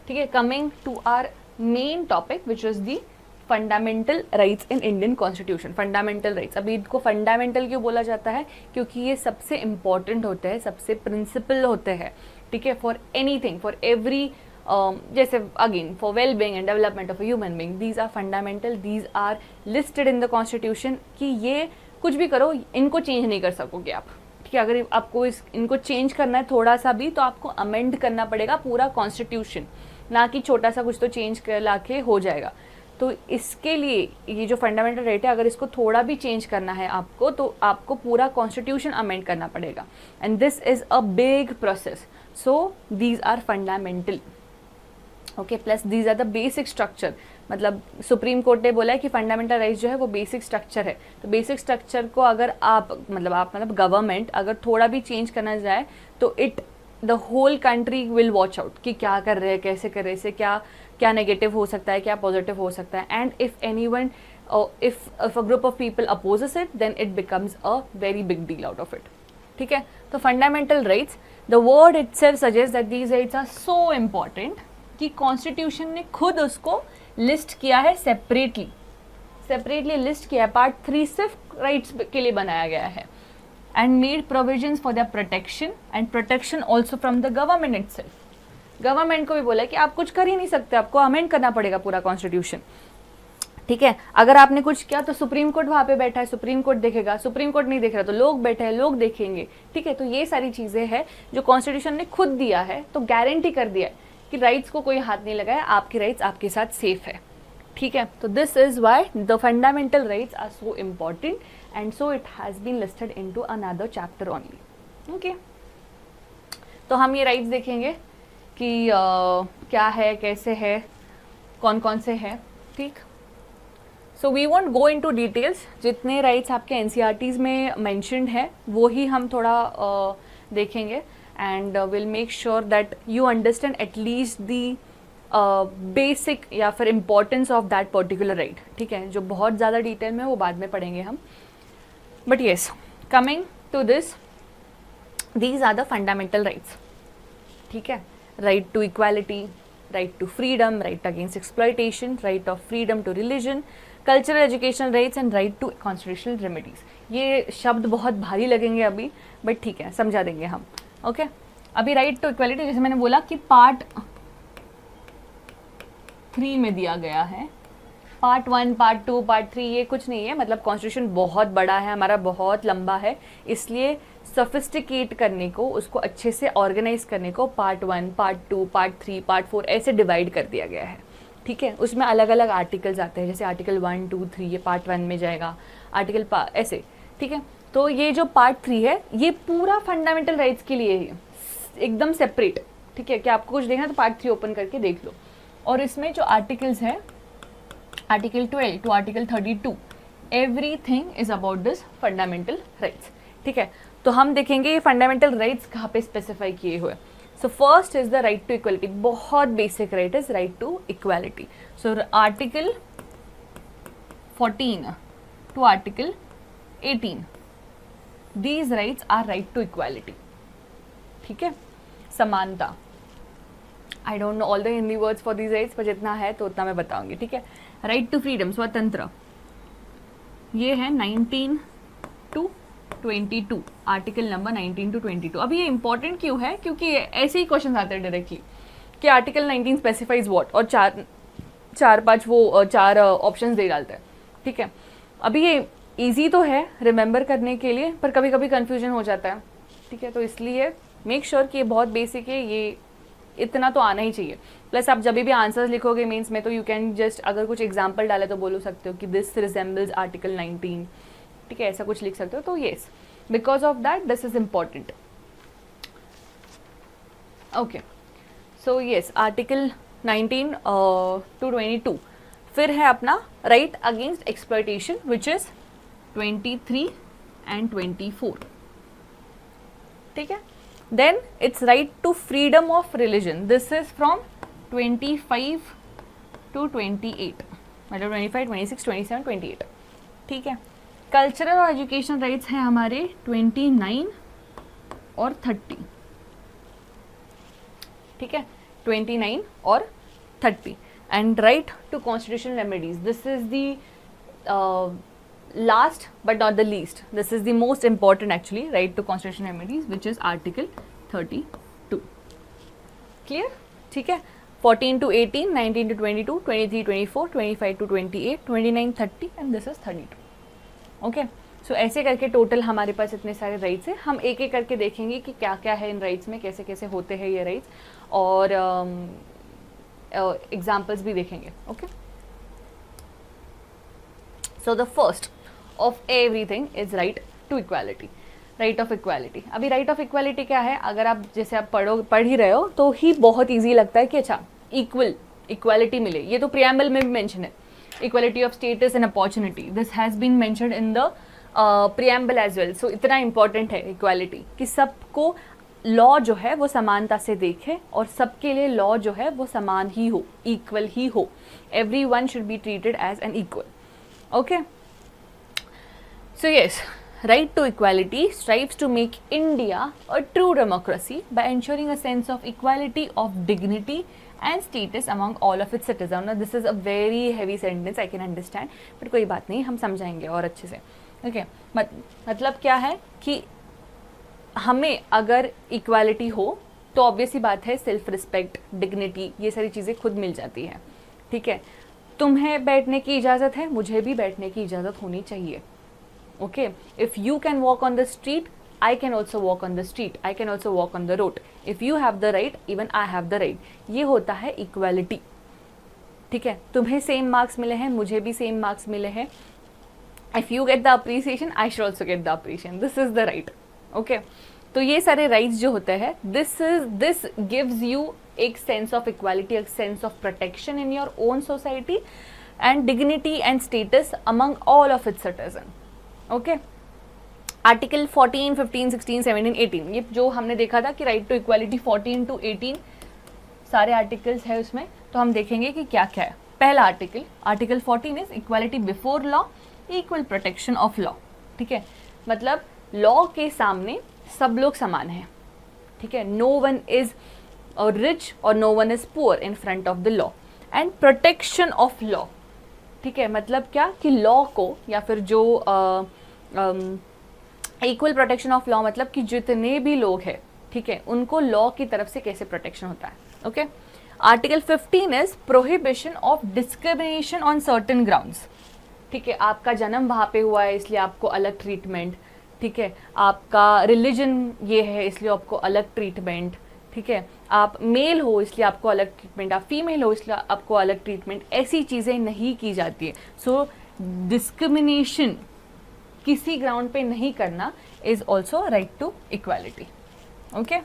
Speaker 1: ठीक है, coming to our main topic which is the fundamental rights in Indian constitution. Fundamental rights, अभी इनको फंडामेंटल क्यों बोला जाता है? क्योंकि ये सबसे इम्पॉर्टेंट होते हैं, सबसे प्रिंसिपल होते हैं. ठीक है, फॉर एनीथिंग, फॉर एवरी, जैसे again for well being and development of a human being, these are fundamental, these are listed in the constitution. कि ये कुछ भी करो, इनको चेंज नहीं कर सकोगे आप. ठीक है, अगर आपको इनको चेंज करना है थोड़ा सा भी, तो आपको अमेंड करना पड़ेगा पूरा कॉन्स्टिट्यूशन, ना कि छोटा सा कुछ तो चेंज कर ला के हो जाएगा. तो इसके लिए ये जो फंडामेंटल राइट है, अगर इसको थोड़ा भी चेंज करना है आपको, तो आपको पूरा कॉन्स्टिट्यूशन अमेंड करना पड़ेगा. And this is a big process. So these are fundamental. Okay, plus these are the basic structure. मतलब सुप्रीम कोर्ट ने बोला है कि फंडामेंटल राइट्स जो है वो बेसिक स्ट्रक्चर है. तो बेसिक स्ट्रक्चर को अगर आप मतलब गवर्नमेंट अगर थोड़ा भी चेंज करना जाए, तो the whole country will watch out कि क्या कर रहे हैं, कैसे कर रहे हैं, इससे क्या क्या नेगेटिव हो सकता है, क्या पॉजिटिव हो सकता है. And if anyone, if a group of people opposes it, then it becomes a very big deal out of it. ठीक है, तो fundamental rights, the word itself suggests that these rights are so important कि constitution ने खुद उसको list किया है separately list किया है। पार्ट 3 सिर्फ राइट्स के लिए बनाया गया है and made provisions for the protection and protection also from the government itself. Government को भी बोला कि आप कुछ कर ही नहीं सकते, आपको अमेंड करना पड़ेगा पूरा कॉन्स्टिट्यूशन, ठीक है। अगर आपने कुछ किया तो सुप्रीम कोर्ट वहाँ पे बैठा है, सुप्रीम कोर्ट देखेगा, सुप्रीम कोर्ट नहीं देख रहा तो लोग बैठे हैं, लोग देखेंगे, ठीक है। तो ये सारी चीज़ें हैं जो कॉन्स्टिट्यूशन ने खुद दिया है, तो गारंटी कर दिया है कि राइट्स को कोई हाथ नहीं लगाया, आपकी राइट्स आपके साथ सेफ है, ठीक है। तो this is why the fundamental rights are so important and so it has been listed into another chapter only, okay. तो हम ये राइट्स देखेंगे कि क्या है, कैसे है, कौन कौन से हैं, ठीक। So we won't go into details, जितने राइट्स आपके एनसीईआरटीज़ में मैंशनड है वो ही हम थोड़ा देखेंगे and will make sure that you understand at least the basic या फिर importance of that particular right, ठीक है। जो बहुत ज़्यादा डिटेल में वो बाद में पढ़ेंगे हम, but yes, coming to this, these are the fundamental rights, ठीक है। Right to equality, right to freedom, right against exploitation, right of freedom to religion, cultural educational rights and right to constitutional remedies. ये शब्द बहुत भारी लगेंगे अभी, but ठीक है, समझा देंगे हम, ओके। अभी राइट टू इक्वालिटी, जैसे मैंने बोला कि पार्ट 3 में दिया गया है, पार्ट 1, पार्ट 2, पार्ट 3 ये कुछ नहीं है, मतलब कॉन्स्टिट्यूशन बहुत बड़ा है हमारा, बहुत लंबा है, इसलिए सफिस्टिकेट करने को, उसको अच्छे से ऑर्गेनाइज करने को पार्ट 1, पार्ट 2, पार्ट 3, पार्ट 4 ऐसे डिवाइड कर दिया गया है, ठीक है। उसमें अलग अलग आर्टिकल्स आते हैं, जैसे आर्टिकल 1, 2, 3 ये पार्ट 1 में जाएगा, आर्टिकल ऐसे, ठीक है। तो ये जो पार्ट 3 है ये पूरा फंडामेंटल राइट्स के लिए है, एकदम सेपरेट, ठीक है। कि आपको कुछ देखना तो पार्ट 3 ओपन करके देख लो। और इसमें जो आर्टिकल्स हैं, article 12 to article 32, everything is about this fundamental rights, ठीक है। तो हम देखेंगे ये फंडामेंटल राइट्स कहाँ पे स्पेसिफाई किए हुए। So first is the right to equality, बहुत basic right is right to equality. So article 14 to article 18, these rights are right to equality, ठीक है, समानता। I don't know all the Hindi words for these rights, पर जितना है तो उतना मैं बताऊंगी, ठीक है। राइट टू फ्रीडम, स्वतंत्र, ये है 19 टू 22, आर्टिकल नंबर 19 टू 22। अभी ये इंपॉर्टेंट क्यों है, क्योंकि ऐसे ही क्वेश्चन आते हैं डायरेक्टली कि आर्टिकल 19 स्पेसिफाइज व्हाट, और चार पांच वो चार ऑप्शंस दे डालते हैं, ठीक है। अभी ये इजी तो है रिमेंबर करने के लिए, पर कभी कभी कंफ्यूजन हो जाता है, ठीक है। तो इसलिए मेक श्योर कि ये बहुत बेसिक है, ये इतना तो आना ही चाहिए। प्लस आप जब भी आंसर्स लिखोगे मेंस में तो यू कैन जस्ट, अगर कुछ एग्जांपल डाले तो बोल सकते हो कि दिस रिजेंबल्स आर्टिकल 19, ठीक है, ऐसा कुछ लिख सकते हो। तो yes, because of that this is important, okay. So yes, article 19 to 22। फिर है अपना right against exploitation which is 23 and 24, ठीक है। Then it's right to freedom of religion. This is from 25 to 28, मतलब 25, 26, 27, 28, ठीक है। कल्चरल और एजुकेशन राइट्स हैं हमारे 29 और 30, ठीक है, 29 और 30। And right to constitutional remedies, this is the last but not the least, this is the most important actually, right to constitutional remedies, which is article 32, clear, ठीक है। 14 to 18, 19 to 22, 23, 24, 25 to 28, 29, 30 and this is 32, okay। so ऐसे करके total हमारे पास इतने सारे rights हैं। हम एक एक करके देखेंगे कि क्या क्या है इन राइट्स में, कैसे कैसे होते हैं ये राइट्स, और एग्जाम्पल्स भी देखेंगे, okay. So the first of everything is right to equality, right of equality। अभी right of equality क्या है, अगर आप जैसे आप पढ़ ही रहे हो तो ही बहुत easy लगता है कि अच्छा equality मिले, ये तो preamble में भी mention है, equality of status and opportunity, this has been mentioned in the preamble as well। so इतना important है equality कि सबको लॉ जो है वो समानता से देखे और सबके लिए लॉ जो है वो समान ही हो, इक्वल ही हो, everyone should be treated as an equal, okay। So yes, right to equality strives to make India a true democracy by ensuring a sense of equality of dignity and status among all of its citizens. Now this is a very heavy sentence, I can understand, but कोई बात नहीं, हम समझाएंगे और अच्छे से. Okay, मतलब क्या है कि हमें अगर इक्वालिटी हो तो ऑब्वियसली बात है सेल्फ रिस्पेक्ट, डिग्निटी, ये सारी चीज़ें खुद मिल जाती हैं. ठीक है, तुम्हें बैठने की इजाज़त है, मुझे भी बैठने की इजाज़त होनी चाहिए. Okay, if you can walk on the street, I can also walk on the street, I can also walk on the road. If you have the right, even I have the right. ये होता है equality. ठीक है, तुम्हें same marks मिले हैं, मुझे भी सेम मार्क्स मिले हैं. If you get the appreciation, I should also get the appreciation. This is the right. Okay. तो ये सारे राइट्स जो होते हैं, this gives you एक सेंस ऑफ इक्वालिटी, एक sense of protection in your own society and dignity and status among all of its citizen. Okay, article 14, 15, 16, 17, 18, ये जो हमने देखा था कि राइट टू इक्वालिटी 14 to 18 सारे आर्टिकल्स है उसमें, तो हम देखेंगे कि क्या क्या है. पहला article 14 is equality before law, equal protection of law. ठीक है, मतलब लॉ के सामने सब लोग समान हैं. ठीक है, नो वन इज रिच और no one is poor in front of the law. And protection of law. ठीक है, मतलब क्या कि लॉ को या फिर जो इक्वल प्रोटेक्शन ऑफ लॉ मतलब कि जितने भी लोग हैं, ठीक है, उनको लॉ की तरफ से कैसे प्रोटेक्शन होता है. Okay, article 15 is prohibition of discrimination on certain grounds. ठीक है, आपका जन्म वहाँ पे हुआ है इसलिए आपको अलग ट्रीटमेंट. ठीक है, आपका रिलीजन ये है इसलिए आपको अलग ट्रीटमेंट. ठीक है, आप मेल हो इसलिए आपको अलग ट्रीटमेंट, आप फीमेल हो इसलिए आपको अलग ट्रीटमेंट. ऐसी चीज़ें नहीं की जाती है. सो डिस्क्रिमिनेशन किसी ग्राउंड पे नहीं करना is also right to equality. Okay,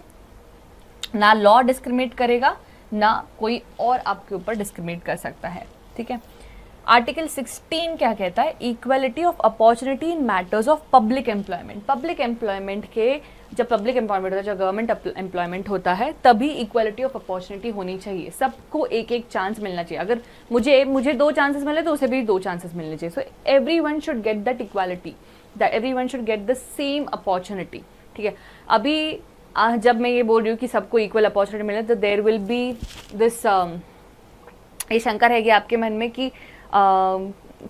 Speaker 1: ना लॉ डिस्क्रिमिनेट करेगा, ना कोई और आपके ऊपर डिस्क्रिमिनेट कर सकता है. ठीक है, आर्टिकल 16 क्या कहता है, equality of opportunity in matters of public employment. Public employment के जब पब्लिक एम्प्लॉयमेंट होता है, जब गवर्नमेंट एम्प्लॉयमेंट होता है, तभी इक्वालिटी ऑफ अपॉर्चुनिटी होनी चाहिए. सबको एक एक चांस मिलना चाहिए. अगर मुझे 2 चांसेस मिले तो उसे भी 2 चांसेस मिलने चाहिए. So everyone should get that equality, that everyone should get the same opportunity. ठीक है, अभी जब मैं ये बोल रही हूँ कि सबको इक्वल अपॉर्चुनिटी मिले, तो देयर विल बी दिस ये शंका रहेगी आपके मन में कि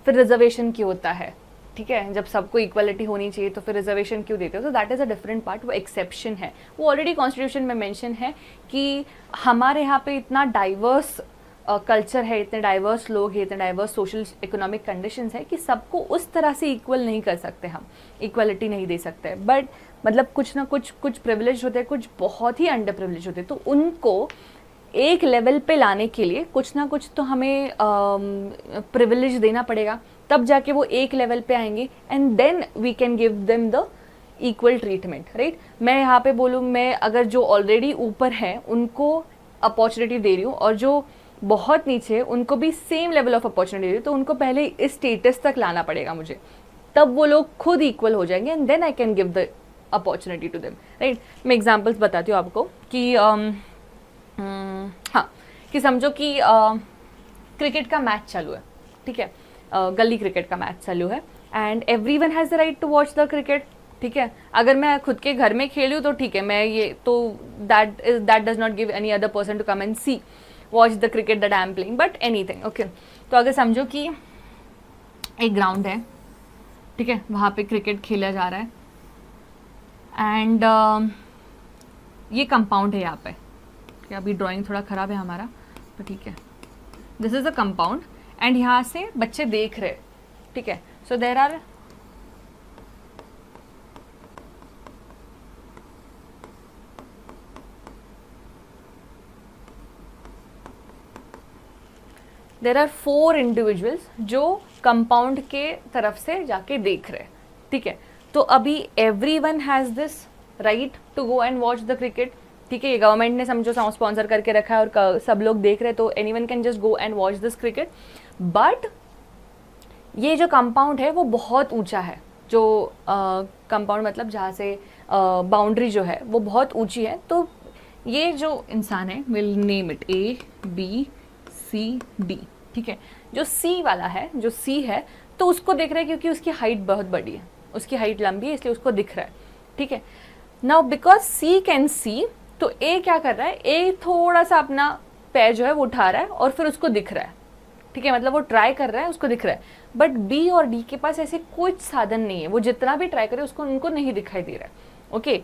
Speaker 1: फिर रिजर्वेशन क्यों होता है. ठीक है, जब सबको इक्वलिटी होनी चाहिए तो फिर रिजर्वेशन क्यों देते हो. तो that is a different part, वो एक्सेप्शन है. वो ऑलरेडी कॉन्स्टिट्यूशन में मेंशन है कि हमारे यहाँ पे इतना डाइवर्स कल्चर है, इतने डाइवर्स लोग हैं, इतने डाइवर्स सोशल इकोनॉमिक कंडीशंस है कि सबको उस तरह से इक्वल नहीं कर सकते, हम इक्वलिटी नहीं दे सकते. बट मतलब कुछ ना कुछ प्रिविलेज होते हैं, कुछ बहुत ही अंडर प्रिविलेज होते हैं. तो उनको एक लेवल पे लाने के लिए कुछ ना कुछ तो हमें प्रिविलेज देना पड़ेगा, तब जाके वो एक लेवल पे आएंगे. And then we can give them the equal treatment. Right, मैं यहाँ पे बोलूँ, मैं अगर जो ऑलरेडी ऊपर है उनको अपॉर्चुनिटी दे रही हूँ और जो बहुत नीचे उनको भी सेम लेवल ऑफ अपॉर्चुनिटी दे रही हूँ, तो उनको पहले इस स्टेटस तक लाना पड़ेगा मुझे, तब वो लोग खुद इक्वल हो जाएंगे. And then I can give the opportunity to them. Right, मैं एग्जाम्पल्स बताती हूँ आपको कि हाँ, कि समझो कि क्रिकेट का मैच चालू है. ठीक है, गली क्रिकेट का मैच चालू है and everyone has the right to watch the cricket. ठीक है, अगर मैं खुद के घर में खेलूँ तो ठीक है, मैं ये तो that does not give any other person to come and see watch the cricket that I am playing, but anything. Okay, तो अगर समझो कि एक ग्राउंड है, ठीक है, वहाँ पे क्रिकेट खेला जा रहा है एंड ये कंपाउंड है यहाँ पे. अभी ड्राइंग थोड़ा ख़राब है हमारा, तो ठीक है, this is a compound and यहाँ से बच्चे देख रहे. ठीक है, so there are there are 4 individuals जो कंपाउंड के तरफ से जाके देख रहे. ठीक है, तो अभी everyone has this right to go and watch the cricket. ठीक है, ये गवर्नमेंट ने समझो स्पॉन्सर करके रखा है और सब लोग देख रहे हैं, तो anyone can just go and watch this cricket. But ये जो कंपाउंड है वो बहुत ऊंचा है. जो कंपाउंड मतलब जहाँ से बाउंड्री जो है वो बहुत ऊंची है. तो ये जो इंसान है, विल नेम इट ABCD. ठीक है, जो C वाला है, जो C है, तो उसको देख रहा है क्योंकि उसकी हाइट बहुत बड़ी है, उसकी हाइट लंबी है, इसलिए उसको दिख रहा है. ठीक है, now because C can see, तो A क्या कर रहा है, A थोड़ा सा अपना पैर जो है वो उठा रहा है और फिर उसको दिख रहा है, ठीक है, मतलब वो ट्राई कर रहा है, उसको दिख रहा है। बट बी और डी के पास ऐसे कुछ साधन नहीं है, वो जितना भी ट्राई करे उसको उनको नहीं दिखाई दे रहा है। ओके,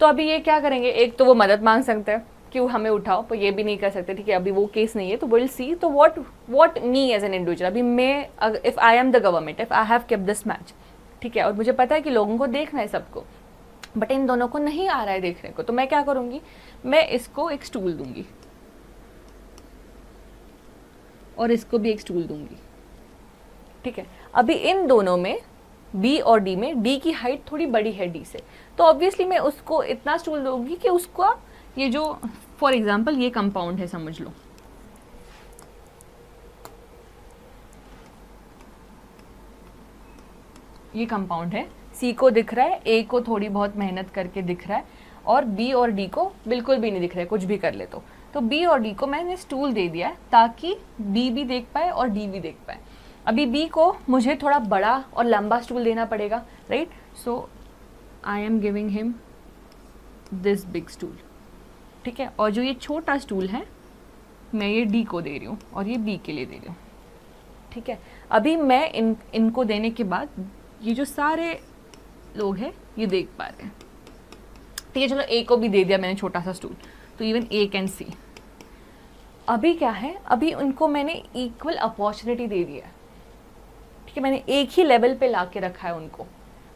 Speaker 1: तो अभी ये क्या करेंगे, एक तो वो मदद मांग सकते हैं कि वो हमें उठाओ, पर ये भी नहीं कर सकते, ठीक है, अभी वो केस नहीं है, तो विल सी। तो what me as an individual, अभी मैं, if I am the government, if I have kept this match, ठीक है, और मुझे पता है कि लोगों को देखना है सबको, बट इन दोनों को नहीं आ रहा है देखने को, तो मैं क्या करूंगी, मैं इसको एक स्टूल दूंगी और इसको भी एक स्टूल दूंगी, ठीक है। अभी इन दोनों में बी और डी में डी की हाइट थोड़ी बड़ी है डी से, तो ऑब्वियसली मैं उसको इतना स्टूल दूंगी कि उसको ये जो, फॉर एग्जाम्पल ये कंपाउंड है समझ लो, ये कंपाउंड है, सी को दिख रहा है, ए को थोड़ी बहुत मेहनत करके दिख रहा है, और बी और डी को बिल्कुल भी नहीं दिख रहा है, कुछ भी कर ले तो बी और डी को मैंने स्टूल दे दिया है ताकि बी भी देख पाए और डी भी देख पाए। अभी बी को मुझे थोड़ा बड़ा और लंबा स्टूल देना पड़ेगा, right, so I am giving him this big stool, ठीक है, और जो ये छोटा स्टूल है मैं ये डी को दे रही हूँ और ये बी के लिए दे रही हूँ, ठीक है। अभी मैं इनको देने के बाद ये जो सारे लोग हैं ये देख पा रहे हैं, ठीक है, चलो ए को भी दे दिया मैंने छोटा सा स्टूल, तो इवन ए कैन सी। अभी क्या है, अभी उनको मैंने इक्वल अपॉर्चुनिटी दे दिया है, ठीक है, मैंने एक ही लेवल पे ला के रखा है उनको,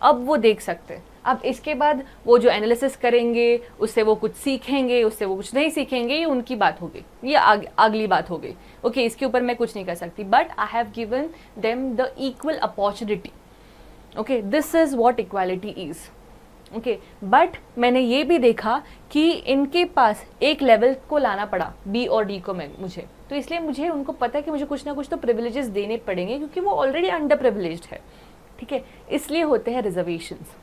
Speaker 1: अब वो देख सकते हैं। अब इसके बाद वो जो एनालिसिस करेंगे उससे वो कुछ सीखेंगे, उससे वो कुछ नहीं सीखेंगे, ये उनकी बात हो गई, ये अगली बात हो गई। ओके, इसके ऊपर मैं कुछ नहीं कर सकती, but I have given them the equal opportunity. Okay, this is what equality is. Okay, but मैंने ये भी देखा कि इनके पास एक लेवल को लाना पड़ा बी और डी को मुझे, तो इसलिए मुझे उनको पता है कि मुझे कुछ ना कुछ तो प्रिविलेजेस देने पड़ेंगे क्योंकि वो ऑलरेडी अंडर प्रिविलेज्ड है, ठीक है, इसलिए होते हैं रिजर्वेशंस।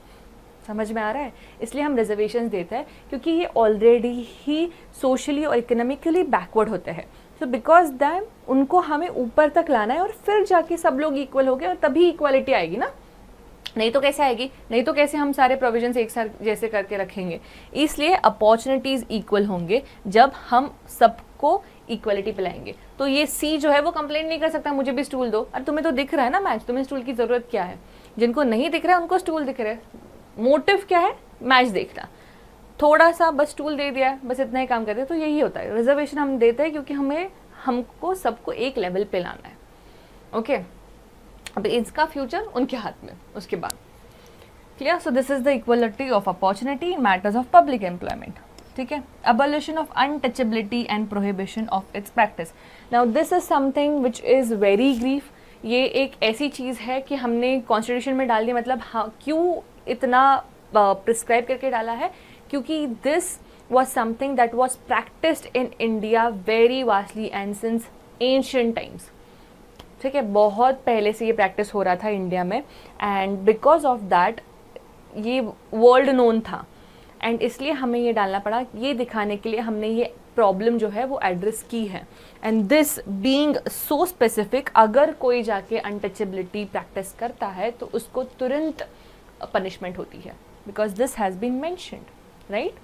Speaker 1: समझ में आ रहा है, इसलिए हम रिजर्वेशंस देते हैं क्योंकि ये ऑलरेडी ही सोशली और इकोनॉमिकली बैकवर्ड होते हैं, तो बिकॉज दैट उनको हमें ऊपर तक लाना है और फिर जाके सब लोग इक्वल हो गए और तभी इक्वालिटी आएगी ना, नहीं तो कैसे आएगी, नहीं तो कैसे हम सारे प्रोविजंस एक साथ जैसे करके रखेंगे। इसलिए अपॉर्चुनिटीज इक्वल होंगे जब हम सबको इक्वलिटी पिलाएंगे। तो ये सी जो है वो कंप्लेंट नहीं कर सकता मुझे भी स्टूल दो, और तुम्हें तो दिख रहा है ना मैच, तुम्हें स्टूल की जरूरत क्या है, जिनको नहीं दिख रहा है उनको स्टूल दिख रहा है, मोटिव क्या है, मैच देखना, थोड़ा सा बस स्टूल दे दिया, बस इतना ही काम करते हैं। तो यही होता है, रिजर्वेशन हम देते हैं क्योंकि हमको सबको एक लेवल पे लाना है। ओके, अब इसका फ्यूचर उनके हाथ में, उसके बाद clear. So this is the equality of opportunity in matters of public employment, ठीक है। Abolition of untouchability and prohibition of its practice. Now this is something which is very grief. ये एक ऐसी चीज़ है कि हमने कॉन्स्टिट्यूशन में डाल दी, मतलब हाँ क्यों इतना प्रिस्क्राइब करके डाला है, क्योंकि this was something that was practised in India very vastly and since ancient times, ठीक है, बहुत पहले से ये प्रैक्टिस हो रहा था इंडिया में, एंड बिकॉज ऑफ दैट ये वर्ल्ड नोन था, एंड इसलिए हमें ये डालना पड़ा, ये दिखाने के लिए हमने ये प्रॉब्लम जो है वो एड्रेस की है। And this being so specific, अगर कोई जाके अनटचेबिलिटी प्रैक्टिस करता है तो उसको तुरंत पनिशमेंट होती है, because this has been mentioned, right.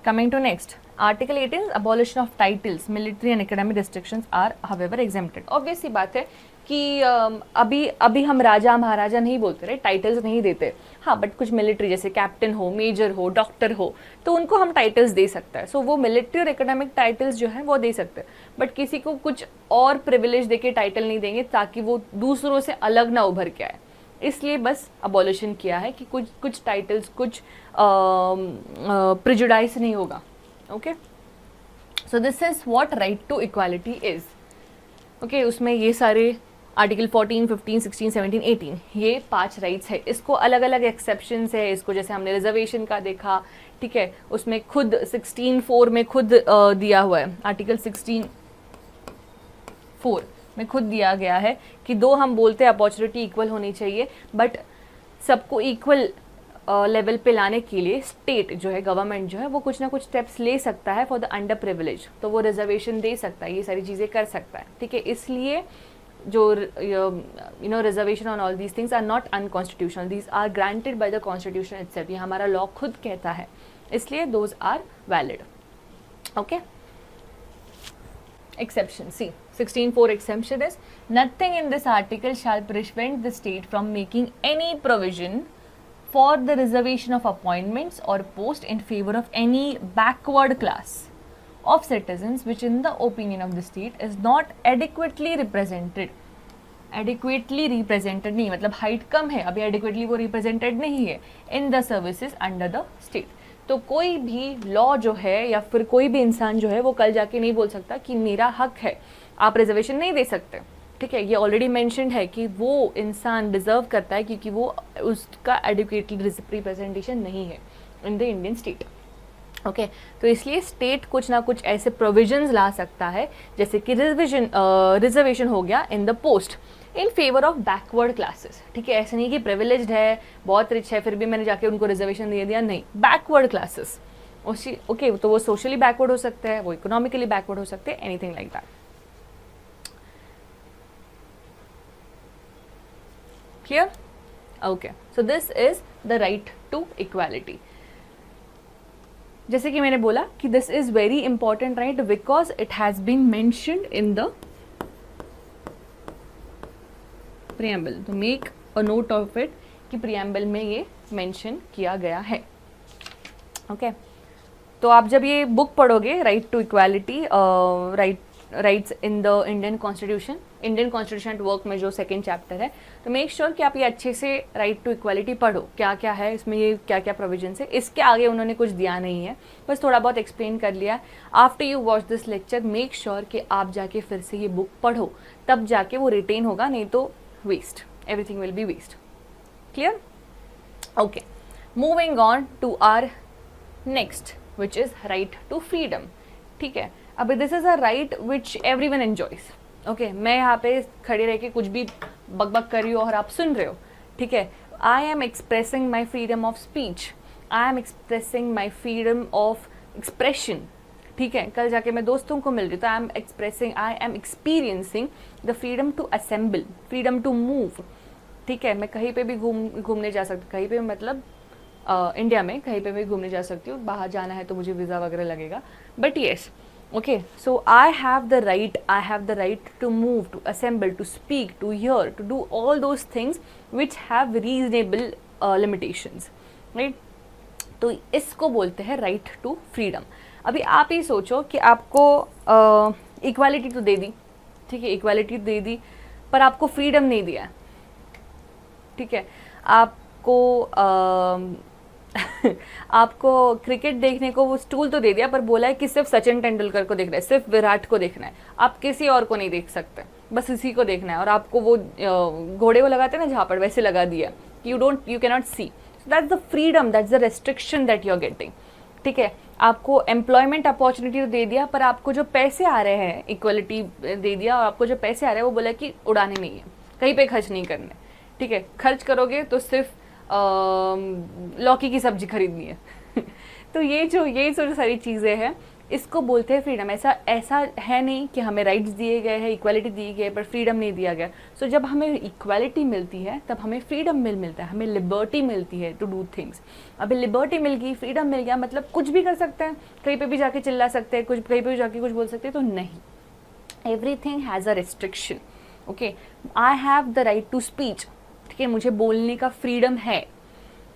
Speaker 1: Coming to next, Article 18, abolition of titles, military and academic restrictions are however exempted. Obvious सी बात है कि अभी हम राजा महाराजा नहीं बोलते रहे, टाइटल्स नहीं देते, हाँ, बट कुछ मिलिट्री जैसे कैप्टन हो, मेजर हो, डॉक्टर हो, तो उनको हम टाइटल्स दे सकते हैं। सो वो मिलिट्री और एकेडमिक टाइटल्स जो हैं वो दे सकते हैं, बट किसी को कुछ और प्रिविलेज देके टाइटल नहीं देंगे ताकि वो दूसरों से अलग ना उभर के आए। इसलिए बस अबॉलिशन किया है कि कुछ टाइटल्स, कुछ प्रिजुडाइस नहीं होगा। Okay, so this is what right to equality is. Okay, उसमें ये सारे आर्टिकल 14, 15, 16, 17, 18 ये 5 राइट्स है। इसको अलग अलग एक्सेप्शंस है, इसको जैसे हमने रिजर्वेशन का देखा, ठीक है, उसमें खुद 16(4) में खुद दिया हुआ है, आर्टिकल 16(4) में खुद दिया गया है कि दो हम बोलते हैं अपॉर्चुनिटी इक्वल होनी चाहिए, बट सबको इक्वल लेवल पे लाने के लिए स्टेट जो है, गवर्नमेंट जो है, वो कुछ ना कुछ स्टेप्स ले सकता है फॉर द अंडर प्रिविलेज, तो वो रिजर्वेशन दे सकता है, ये सारी चीज़ें कर सकता है, ठीक है। इसलिए जो you know reservation on all these things are not unconstitutional, these are granted by the constitution itself, ये हमारा लॉ खुद कहता है, इसलिए those are valid. Okay. Exception. See, 16(4) exemption is nothing in this article shall prevent the state from making any provision for the reservation of appointments or post in favor of any backward class of citizens which in the opinion of the state is not adequately represented. Adequately represented नहीं, मतलब height कम है, अभी adequately वो represented नहीं है in the services under the state. तो कोई भी लॉ जो है या फिर कोई भी इंसान जो है वो कल जाके नहीं बोल सकता कि मेरा हक है, आप रिजर्वेशन नहीं दे सकते. ठीक है, ये ऑलरेडी मेंशन्ड है कि वो इंसान डिजर्व करता है क्योंकि वो उसका एडिक्वेटली रिप्रेजेंटेशन नहीं है इन द इंडियन स्टेट. ओके तो इसलिए स्टेट कुछ ना कुछ ऐसे प्रोविजंस ला सकता है जैसे कि रिजर्वेशन हो गया in the post in favour of backward classes. ठीक है, ऐसे नहीं कि प्रिविलेज्ड है, बहुत रिच है, फिर भी मैंने जाके उनको रिजर्वेशन दे दिया, नहीं, बैकवर्ड क्लासेस. ओके तो वो सोशली बैकवर्ड हो सकते हैं, वो इकोनॉमिकली बैकवर्ड हो सकते हैं, anything like that. Clear? Okay, so this is the right to equality. जैसे कि मैंने बोला कि this is very important right because it has been mentioned in the preamble. तो make a note of it कि प्रियम्बल में ये mention किया गया है. ओके तो आप जब ये बुक पढ़ोगे right to equality rights in the Indian constitution at work में जो सेकेंड चैप्टर है, तो मेक श्योर कि आप ये अच्छे से राइट टू इक्वालिटी पढ़ो, क्या क्या है इसमें, ये क्या क्या प्रोविजंस है. इसके आगे उन्होंने कुछ दिया नहीं है, बस थोड़ा बहुत एक्सप्लेन कर लिया. After you watch this lecture make sure कि आप जाके फिर से ये बुक पढ़ो, तब जाके वो रिटेन होगा, नहीं तो waste, everything will be waste. Clear? Okay, moving on to our next which is right to freedom. ठीक है, अब this is a right which everyone enjoys. Okay मैं यहाँ पे खड़े रह के कुछ भी बकबक कर रही हूँ और आप सुन रहे हो. ठीक है, I am expressing my freedom of speech, I am expressing my freedom of expression. ठीक है, कल जाके मैं दोस्तों को मिल रही हूँ तो I am experiencing the freedom to assemble, freedom to move. ठीक है, मैं कहीं पे भी घूमने जा सकती हूँ, कहीं पे मतलब इंडिया में कहीं पे भी घूमने जा सकती हूँ. बाहर जाना है तो मुझे वीज़ा वगैरह लगेगा, but yes. Okay, so I have the right to move, to assemble, to speak, to hear, to do all those things which have reasonable limitations, right? तो इसको बोलते हैं right to freedom. अभी आप ही सोचो कि आपको इक्वालिटी तो दे दी, ठीक है, इक्वालिटी दे दी, पर आपको फ्रीडम नहीं दिया. ठीक है, आपको आपको क्रिकेट देखने को वो स्टूल तो दे दिया, पर बोला है कि सिर्फ सचिन तेंदुलकर को देखना है, सिर्फ विराट को देखना है, आप किसी और को नहीं देख सकते, बस इसी को देखना है. और आपको वो घोड़े को लगाते हैं ना झापड़, वैसे लगा दिया, you cannot see. So that's the freedom, that's the restriction that you are getting. ठीक है, आपको एम्प्लॉयमेंट अपॉर्चुनिटी तो दे दिया, पर आपको जो पैसे आ रहे हैं, इक्वलिटी दे दिया, और आपको जो पैसे आ रहे हैं वो बोला कि उड़ाने नहीं है, कहीं पे खर्च नहीं करने. ठीक है, खर्च करोगे तो सिर्फ लौकी की सब्जी खरीदनी है. तो ये जो सारी चीज़ें हैं, इसको बोलते हैं फ्रीडम. ऐसा है नहीं कि हमें राइट्स दिए गए हैं, इक्वालिटी दी गई है, पर फ्रीडम नहीं दिया गया. सो जब हमें इक्वालिटी मिलती है तब हमें फ्रीडम मिलता है, हमें लिबर्टी मिलती है टू डू थिंग्स. अभी लिबर्टी मिल गई, फ्रीडम मिल गया, मतलब कुछ भी कर सकते हैं, कहीं पे भी जाके चिल्ला सकते हैं, कुछ कहीं पे भी जाके कुछ बोल सकते हैं, तो नहीं, everything has a restriction. Okay, I have the right to speech. ठीक है, मुझे बोलने का फ्रीडम है.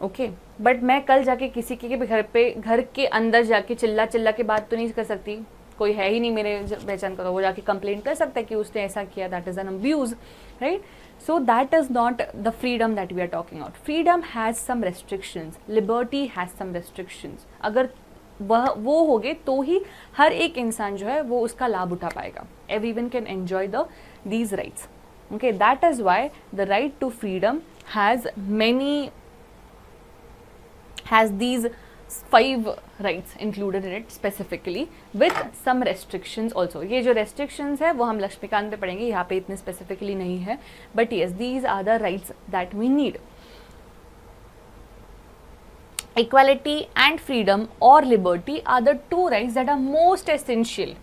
Speaker 1: ओके, बट मैं कल जाके किसी के घर के अंदर जाके चिल्ला के बात तो नहीं कर सकती. कोई है ही नहीं मेरे पहचान का, तो वो जाके कंप्लेन कर सकता है कि उसने ऐसा किया, that is an abuse, right? So that is not the freedom that we are talking about. Freedom has some restrictions, liberty has some restrictions. अगर वो होगे तो ही हर एक इंसान जो है वो उसका लाभ उठा पाएगा. Everyone can enjoy these rights. Okay, that is why the right to freedom has these 5 rights included in it specifically with some restrictions also. ये जो restrictions है वो हम लक्ष्मीकांत पे पढ़ेंगे, यहाँ पे इतने specifically नहीं है, but yes, these are the rights that we need. Equality and freedom or liberty are the 2 rights that are most essential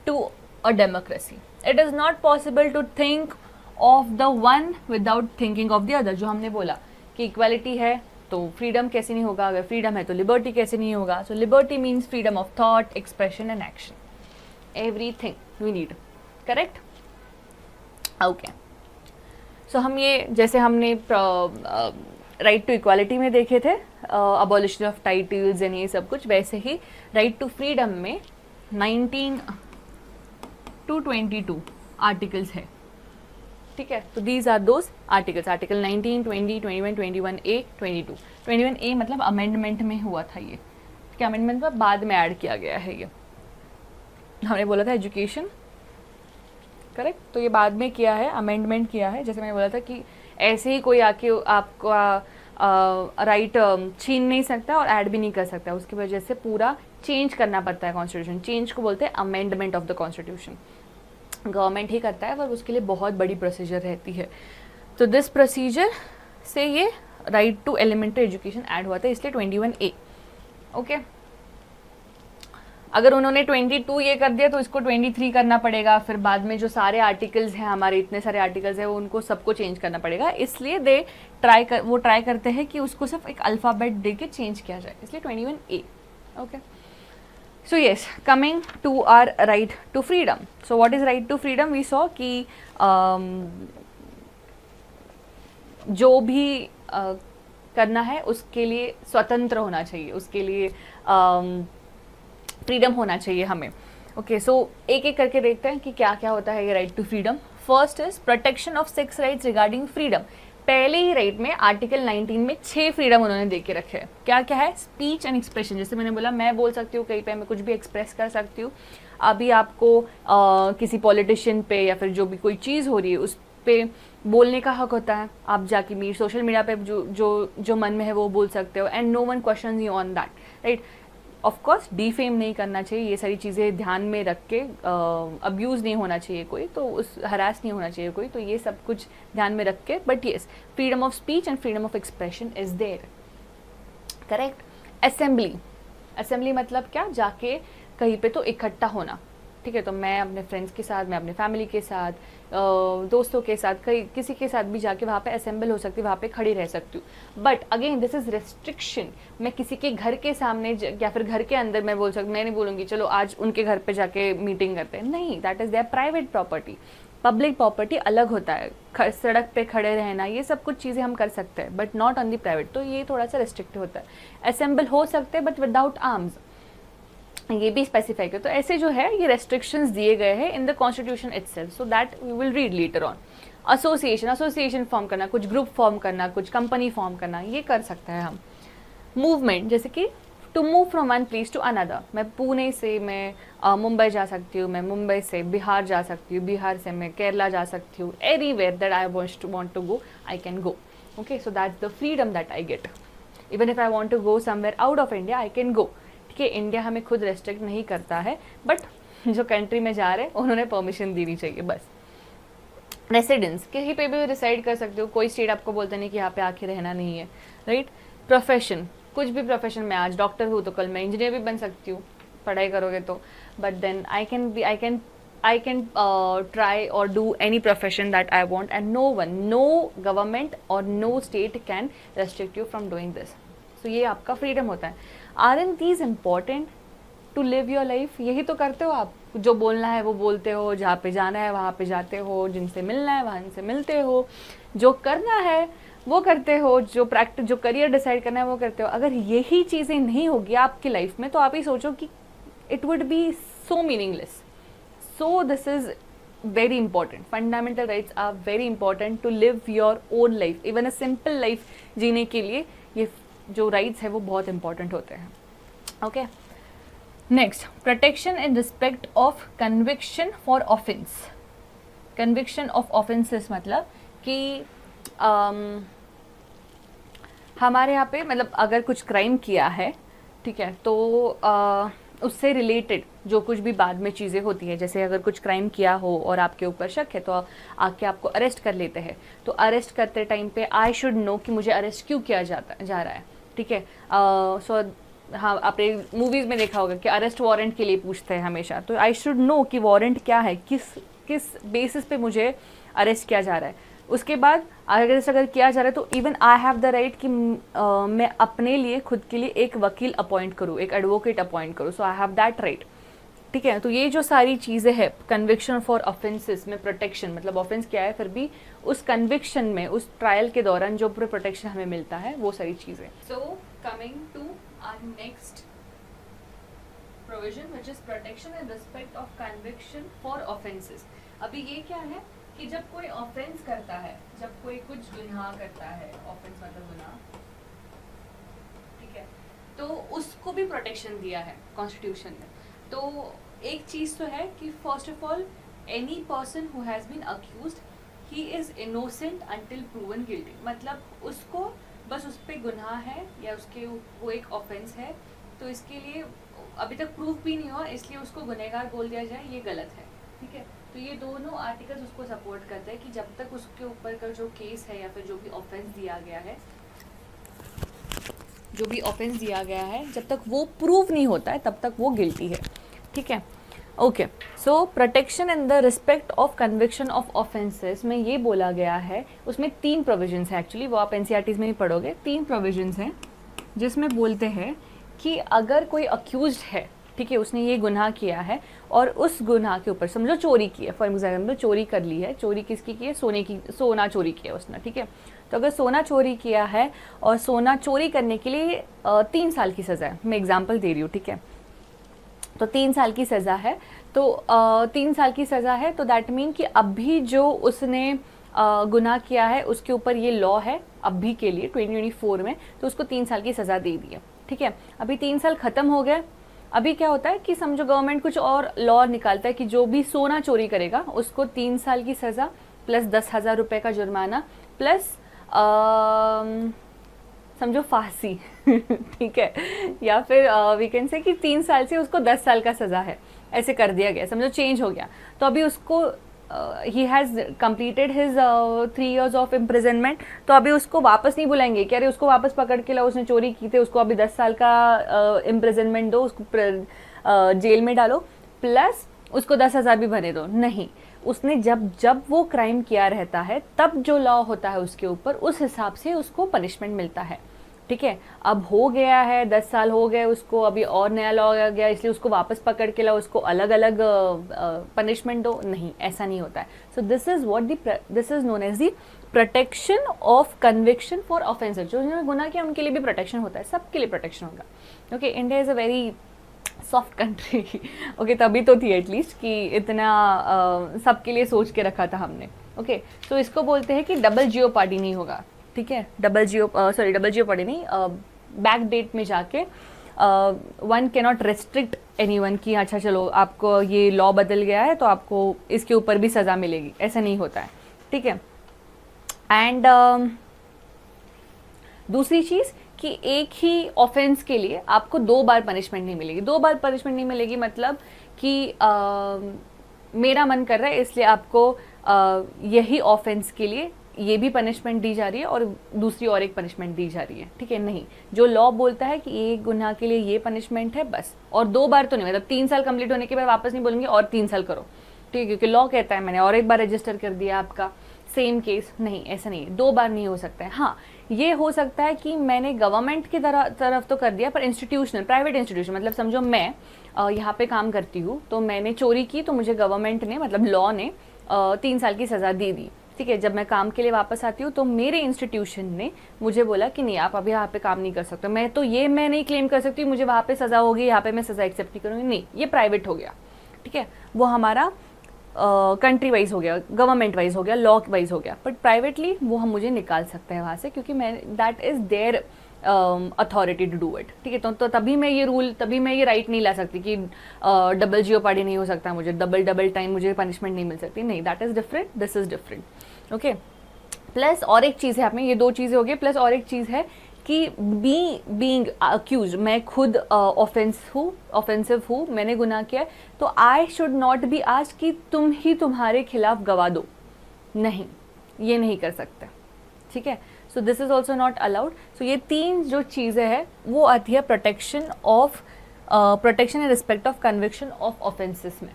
Speaker 1: to a democracy. It is not possible to think of the one without thinking of the other. जो हमने बोला कि equality है तो freedom कैसे नहीं होगा? अगर फ्रीडम है तो लिबर्टी कैसे नहीं होगा? So liberty means freedom of thought, expression and action, everything we need, correct? Okay, so हम ये जैसे हमने राइट टू इक्वालिटी में देखे थे, अबॉलिशन ऑफ टाइटल्स एंड ये सब कुछ, वैसे ही राइट टू फ्रीडम में 19 to 22 आर्टिकल्स है, ठीक है? तो these are those articles, article 19, 20, 21, 21A, 22. 21A मतलब अमेंडमेंट में हुआ था ये, ठीक है? अमेंडमेंट में बाद में ऐड किया गया है ये, हमने बोला था एजुकेशन, करेक्ट? तो ये बाद में किया है, अमेंडमेंट किया है। जैसे मैंने बोला था कि ऐसे ही कोई आके आपका राइट छीन नहीं सकता और ऐड भी नहीं कर सकता, उसकी वजह से पूरा चेंज करना पड़ता है कॉन्स्टिट्यूशन। चेंज को बोलते हैं amendment of the constitution, government ही करता है, पर उसके लिए बहुत बड़ी प्रोसीजर रहती है। तो दिस प्रोसीजर से ये right to elementary education add हुआ था, इसलिए 21A, ओके? अगर उन्होंने 22 ये कर दिया तो इसको 23 करना पड़ेगा, फिर बाद में जो सारे आर्टिकल्स हैं हमारे, इतने सारे आर्टिकल्स हैं, वो उनको सबको चेंज करना पड़ेगा, इसलिए वो ट्राई करते हैं कि उसको सिर्फ एक अल्फ़ाबेट दे के चेंज किया जाए, इसलिए 21A, okay? So yes, coming to our right to freedom. So what is right to freedom? We saw कि जो भी करना है उसके लिए स्वतंत्र होना चाहिए, उसके लिए फ्रीडम होना चाहिए हमें, ओके? सो एक एक करके देखते हैं कि क्या क्या होता है ये right to freedom. First is protection of 6 rights regarding freedom. पहले ही राइट में आर्टिकल 19 में 6 फ्रीडम उन्होंने दे के रखे हैं। क्या क्या है? स्पीच एंड एक्सप्रेशन, जैसे मैंने बोला मैं बोल सकती हूँ कहीं पे, मैं कुछ भी एक्सप्रेस कर सकती हूँ। अभी आपको किसी पॉलिटिशियन पे या फिर जो भी कोई चीज़ हो रही है उस पे बोलने का हक होता है, आप जाके सोशल मीडिया पे जो मन में है वो बोल सकते हो, and no one questions you on that, right? Of course defame नहीं करना चाहिए, ये सारी चीज़ें ध्यान में रख के, अब्यूज़ नहीं होना चाहिए कोई, तो उस हरास नहीं होना चाहिए कोई, तो ये सब कुछ ध्यान में रख के, but yes freedom of speech and freedom of expression is there, correct? Assembly मतलब क्या? जाके कहीं पे तो इकट्ठा होना, ठीक है? तो मैं अपने फ्रेंड्स के साथ, मैं अपने फैमिली के साथ, दोस्तों के साथ, किसी के साथ भी जाके वहाँ पे असेंबल हो सकती हूँ, वहाँ पे खड़ी रह सकती हूँ। But again this is restriction. मैं किसी के घर के सामने या फिर घर के अंदर मैं बोल सकती, मैं नहीं बोलूँगी चलो आज उनके घर पे जाके मीटिंग करते हैं, नहीं, that is there private property. Public property अलग होता है, सड़क पे खड़े रहना, ये सब कुछ चीज़ें हम कर सकते हैं, but not on the private, तो ये थोड़ा सा रेस्ट्रिक्टिव होता है। असेंबल हो सकते हैं बट विदाउट आर्म्स, ये भी स्पेसिफाई कर। तो ऐसे जो है ये रेस्ट्रिक्शंस दिए गए हैं in the constitution itself, so that we will read later on. Association form करना, कुछ ग्रुप फॉर्म करना, कुछ कंपनी फॉर्म करना, ये कर सकते हैं हम। मूवमेंट, जैसे कि to move from one place to another, मैं पुणे से मैं मुंबई जा सकती हूँ, मैं मुंबई से बिहार जा सकती हूँ, बिहार से मैं केरला जा सकती हूँ, anywhere that I want to go I can go, okay? So that's the freedom that I get. Even if I want to go somewhere out of India I can go, कि इंडिया हमें खुद restrict नहीं करता है, but जो country में जा रहे हैं उन्होंने परमिशन देनी चाहिए बस। रेसिडेंस, कहीं पे भी रिसाइड कर सकते हो, कोई स्टेट आपको बोलते नहीं कि यहाँ पे आके रहना नहीं है, राइट? प्रोफेशन, कुछ भी प्रोफेशन, मैं आज डॉक्टर हूँ तो कल मैं इंजीनियर भी बन सकती हूँ, पढ़ाई करोगे तो, but then I can try or do any profession that I want, and no government or no state can restrict you from doing this. So ये आपका फ्रीडम होता है। Aren't these important to live your life? यही तो करते हो आप, जो बोलना है वो बोलते हो, जहाँ पे जाना है वहाँ पे जाते हो, जिनसे मिलना है वहाँ से मिलते हो, जो करना है वो करते हो, जो करियर डिसाइड करना है वो करते हो। अगर यही चीज़ें नहीं होगी आपकी लाइफ में तो आप ही सोचो कि it would be so meaningless. So this is very important, fundamental rights are very important to live your own life, even a simple life जीने के लिए ये जो राइट्स है वो बहुत इंपॉर्टेंट होते हैं, okay? Next, protection in respect of conviction for offence. Conviction of offences मतलब कि हमारे यहाँ पे मतलब अगर कुछ क्राइम किया है, ठीक है, तो उससे रिलेटेड जो कुछ भी बाद में चीज़ें होती है, जैसे अगर कुछ क्राइम किया हो और आपके ऊपर शक है तो आके आपको अरेस्ट कर लेते हैं, तो अरेस्ट करते टाइम पे आई शुड नो कि मुझे अरेस्ट क्यों किया जा रहा है, ठीक है? सो हाँ, आपने मूवीज़ में देखा होगा कि अरेस्ट वारंट के लिए पूछते हैं हमेशा, तो आई शुड नो कि वारंट क्या है, किस बेसिस पे मुझे अरेस्ट किया जा रहा है। उसके बाद अगर किया जा रहा है तो even I have the right कि मैं अपने लिए खुद के लिए एक वकील अपॉइंट करूँ, एक एडवोकेट अपॉइंट करूँ, सो आई हैव दैट राइट। ठीक है, तो ये जो सारी चीज़ें हैं कन्विक्शन फॉर ऑफेंसेस में प्रोटेक्शन, मतलब ऑफेंस क्या है फिर भी उस कन्विक्शन में, उस ट्रायल के दौरान जो प्रोटेक्शन हमें मिलता है वो सारी चीज़ें। So coming to our next provision which is protection in respect of conviction for offences. अभी ये क्या है कि जब कोई ऑफेंस करता है, जब कोई कुछ गुनाह करता है, ऑफेंस मतलब गुनाह, ठीक है, तो उसको भी प्रोटेक्शन दिया है कॉन्स्टिट्यूशन ने। तो एक चीज़ तो है कि first of all any person who has been accused he is innocent until proven guilty, मतलब उसको बस उस पर गुनाह है या उसके वो एक ऑफेंस है, तो इसके लिए अभी तक प्रूफ भी नहीं हुआ इसलिए उसको गुनहगार बोल दिया जाए, ये गलत है। ठीक है, तो ये दोनों आर्टिकल्स उसको सपोर्ट करते हैं कि जब तक उसके ऊपर का जो केस है या फिर जो भी ऑफेंस दिया गया है, जब तक वो प्रूव नहीं होता है तब तक वो गिल्टी है। ठीक है, okay. So protection in the respect of conviction of offences में ये बोला गया है, उसमें 3 प्रोविजंस हैं एक्चुअली, वो आप एनसीईआरटीज़ में नहीं पढ़ोगे। 3 प्रोविजंस हैं जिसमें बोलते हैं कि अगर कोई अक्यूज्ड है, ठीक है, उसने ये गुनाह किया है और उस गुनाह के ऊपर समझो चोरी की है, फॉर एग्जाम्पल चोरी कर ली है, चोरी किसकी की है, सोना चोरी किया उसने। ठीक है, तो अगर सोना चोरी किया है और सोना चोरी करने के लिए 3 साल की सज़ा है, मैं एग्जांपल दे रही हूँ। ठीक है, तो 3 साल की सज़ा है, तो 3 साल की सज़ा है, तो दैट मीन कि अभी जो उसने गुनाह किया है उसके ऊपर ये लॉ है अभी के लिए 2024 में, तो उसको 3 साल की सज़ा दे दी है। ठीक है, अभी 3 साल ख़त्म हो गए। अभी क्या होता है कि समझो गवर्नमेंट कुछ और लॉ निकालता है कि जो भी सोना चोरी करेगा उसको 3 साल की सज़ा प्लस 10,000 रुपये का जुर्माना प्लस समझो फांसी ठीक है, या फिर वी कैन से कि 3 साल से उसको 10 साल का सज़ा है, ऐसे कर दिया गया, समझो चेंज हो गया। तो अभी उसको he has completed his 3 years of imprisonment, तो अभी उसको वापस नहीं बुलाएंगे कि अरे उसको वापस पकड़ के लाओ, उसने चोरी की थी, उसको अभी 10 साल का इम्प्रिजनमेंट दो, उसको जेल में डालो प्लस उसको 10,000 भी भरे दो। नहीं, उसने जब वो क्राइम किया रहता है तब जो लॉ होता है उसके ऊपर, उस हिसाब से उसको पनिशमेंट मिलता है। ठीक है, अब हो गया है 10 साल हो गए उसको, अभी और नया लॉ आ गया इसलिए उसको वापस पकड़ के लाओ, उसको अलग अलग पनिशमेंट दो, नहीं, ऐसा नहीं होता है। So this is known as the protection of conviction for offences. जो जिन्होंने गुनाह किया उनके लिए भी प्रोटेक्शन होता है, सबके लिए प्रोटेक्शन होगा। Okay, India is a very soft country okay, तभी तो थी एटलीस्ट कि इतना सबके लिए सोच के रखा था हमने। ओके, तो इसको बोलते हैं कि डबल जियो पार्टी नहीं होगा। ठीक है, डबल जियो पार्टी नहीं, बैक डेट में जाके one can not restrict anyone कि अच्छा चलो आपको ये लॉ बदल गया है तो आपको इसके ऊपर भी सज़ा मिलेगी, ऐसा नहीं होता है। ठीक है, एंड दूसरी चीज़ कि एक ही ऑफेंस के लिए आपको 2 बार पनिशमेंट नहीं मिलेगी। 2 बार पनिशमेंट नहीं मिलेगी मतलब कि मेरा मन कर रहा है इसलिए आपको यही ऑफेंस के लिए ये भी पनिशमेंट दी जा रही है और दूसरी और एक पनिशमेंट दी जा रही है। ठीक है, नहीं, जो लॉ बोलता है कि एक गुनाह के लिए ये पनिशमेंट है बस, और 2 बार तो नहीं, मतलब 3 साल कंप्लीट होने के बाद वापस नहीं बोलेंगे और 3 साल करो। ठीक है, क्योंकि लॉ कहता है मैंने और एक बार रजिस्टर कर दिया आपका सेम केस, नहीं, ऐसा नहीं है, 2 बार नहीं हो सकता है। हाँ, ये हो सकता है कि मैंने गवर्नमेंट की तरफ तो कर दिया, पर इंस्टीट्यूशनल, प्राइवेट इंस्टीट्यूशन, मतलब समझो मैं यहाँ पे काम करती हूँ तो मैंने चोरी की तो मुझे गवर्नमेंट ने, मतलब लॉ ने 3 साल की सज़ा दे दी। ठीक है, जब मैं काम के लिए वापस आती हूँ तो मेरे इंस्टीट्यूशन ने मुझे बोला कि नहीं आप अभी यहाँ पे काम नहीं कर सकते। मैं नहीं क्लेम कर सकती मुझे वहाँ पे सज़ा होगी, यहाँ पे मैं सज़ा एक्सेप्ट नहीं करूँगी, नहीं, ये प्राइवेट हो गया। ठीक है, वो हमारा कंट्री वाइज हो गया, गवर्नमेंट वाइज हो गया, लॉ वाइज हो गया, बट प्राइवेटली वो हम मुझे निकाल सकते हैं वहाँ से, क्योंकि मैं that is their authority to do it. ठीक है, तो तभी मैं ये राइट नहीं ला सकती कि डबल जियो पार्टी नहीं हो सकता, मुझे डबल टाइम मुझे पनिशमेंट नहीं मिल सकती, नहीं, that is different, this is different. Okay, plus और एक चीज़ है, आप में ये 2 चीज़ें हो गई, प्लस और एक चीज़ है कि बीइंग अक्यूज, मैं खुद ऑफेंसिव हूँ, मैंने गुनाह किया है, तो I should not be asked कि तुम ही तुम्हारे खिलाफ गवाह दो, नहीं, ये नहीं कर सकते। ठीक है, so this is also not allowed. So ये 3 जो चीज़ें हैं वो आती है protection in respect of conviction of offences में।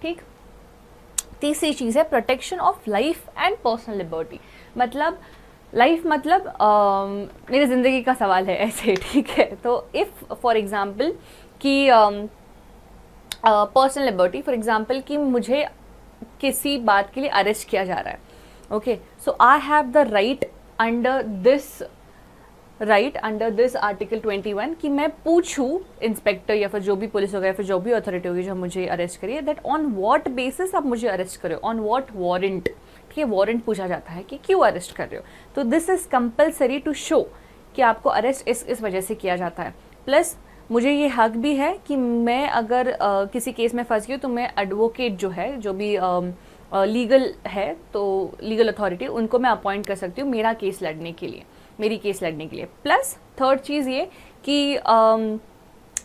Speaker 1: ठीक, तीसरी चीज़ है protection of life and personal liberty. मतलब लाइफ मतलब मेरी ज़िंदगी का सवाल है ऐसे, ठीक है। तो इफ़ फॉर एग्ज़ाम्पल कि पर्सनल लिबर्टी, फॉर एग्ज़ाम्पल कि मुझे किसी बात के लिए अरेस्ट किया जा रहा है, okay, so I have the right under this article 21 कि मैं पूछूं इंस्पेक्टर या फिर जो भी पुलिस होगा या फिर जो भी अथॉरिटी होगी जो मुझे अरेस्ट करिए, दैट ऑन व्हाट बेसिस आप मुझे अरेस्ट कर रहे हो, ऑन व्हाट वारंट, ठीक है। वारंट पूछा जाता है कि क्यों अरेस्ट कर रहे हो। तो this is compulsory to show कि आपको अरेस्ट इस वजह से किया जाता है। प्लस मुझे ये हक भी है कि मैं अगर किसी केस में फंस गई हूँ तो मैं एडवोकेट जो है, जो भी लीगल है, तो लीगल अथॉरिटी, उनको मैं अपॉइंट कर सकती हूँ मेरा केस लड़ने के लिए, मेरी केस लड़ने के लिए। प्लस थर्ड चीज़ ये कि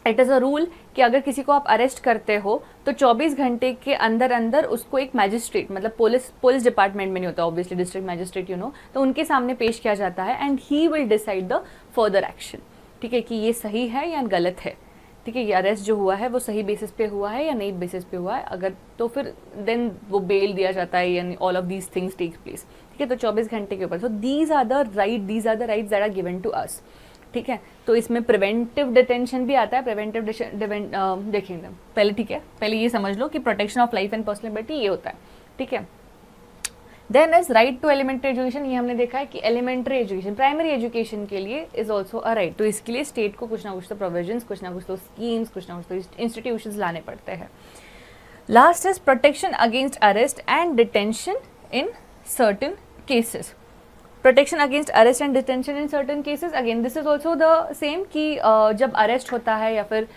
Speaker 1: इट इज़ अ रूल कि अगर किसी को आप अरेस्ट करते हो तो 24 घंटे के अंदर अंदर उसको एक मैजिस्ट्रेट, मतलब पुलिस डिपार्टमेंट में नहीं होता ऑब्वियसली, डिस्ट्रिक्ट मैजिस्ट्रेट तो उनके सामने पेश किया जाता है and he will decide the further action, ठीक है, कि ये सही है या गलत है, ठीक है, ये अरेस्ट जो हुआ है वो सही बेसिस पे हुआ है या नहीं बेसिस पे हुआ है। अगर तो फिर देन वो बेल दिया जाता है, यानी all of these things take place, ठीक है। तो 24 घंटे के ऊपर, so these are the rights that are given to us, ठीक है। तो इसमें प्रिवेंटिव डिटेंशन भी आता है। प्रिवेंटिव देखेंगे पहले, ठीक है, पहले ये समझ लो कि protection of life and personal liberty ये होता है, ठीक है। Then is right to elementary education. ये हमने देखा है कि एलिमेंट्री एजुकेशन, प्राइमरी एजुकेशन के लिए इज ऑल्सो अ राइट। तो इसके लिए स्टेट को कुछ ना कुछ तो प्रोविजंस, कुछ ना कुछ तो स्कीम्स, कुछ ना कुछ तो इंस्टीट्यूशंस लाने पड़ते हैं। Last is protection against arrest and detention in certain cases. Protection against arrest and detention in certain cases, again this is also the same कि जब अरेस्ट होता है या फिर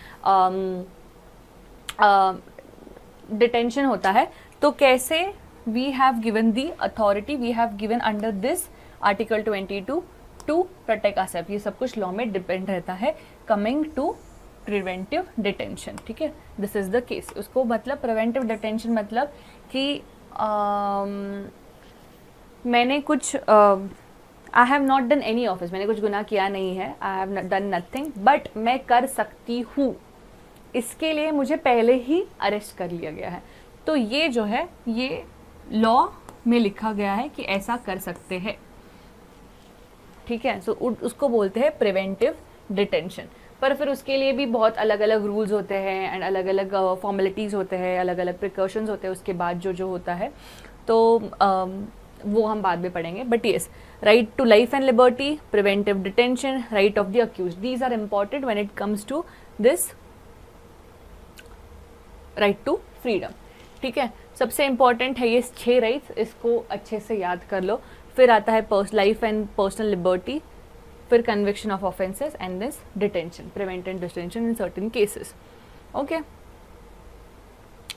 Speaker 1: डिटेंशन होता है तो कैसे we have given the authority, we have given under this article 22 to protect ourselves। ये सब कुछ लॉ में डिपेंड रहता है। कमिंग टू प्रिवेंटिव डिटेंशन, ठीक है, दिस इज द केस। उसको मतलब प्रिवेंटिव डिटेंशन मतलब कि मैंने कुछ I have not done any office, मैंने कुछ गुनाह किया नहीं है, I have done nothing, but मैं कर सकती हूँ, इसके लिए मुझे पहले ही अरेस्ट कर लिया गया है। तो ये जो है ये लॉ में लिखा गया है कि ऐसा कर सकते हैं, ठीक है। सो उसको बोलते हैं प्रिवेंटिव डिटेंशन। पर फिर उसके लिए भी बहुत अलग अलग रूल्स होते हैं एंड अलग अलग फॉर्मेलिटीज़ होते हैं, अलग अलग प्रिकॉशंस होते हैं उसके बाद जो होता है, तो वो हम बाद में पढ़ेंगे। But yes, right to life and liberty, preventive detention, right of the accused, these are important when it comes to this right to freedom, ठीक है। सबसे इम्पॉर्टेंट है ये 6 राइट्स, इसको अच्छे से याद कर लो। फिर आता है लाइफ एंड पर्सनल लिबर्टी, फिर conviction of offences and this detention, prevent and detention in certain cases, okay.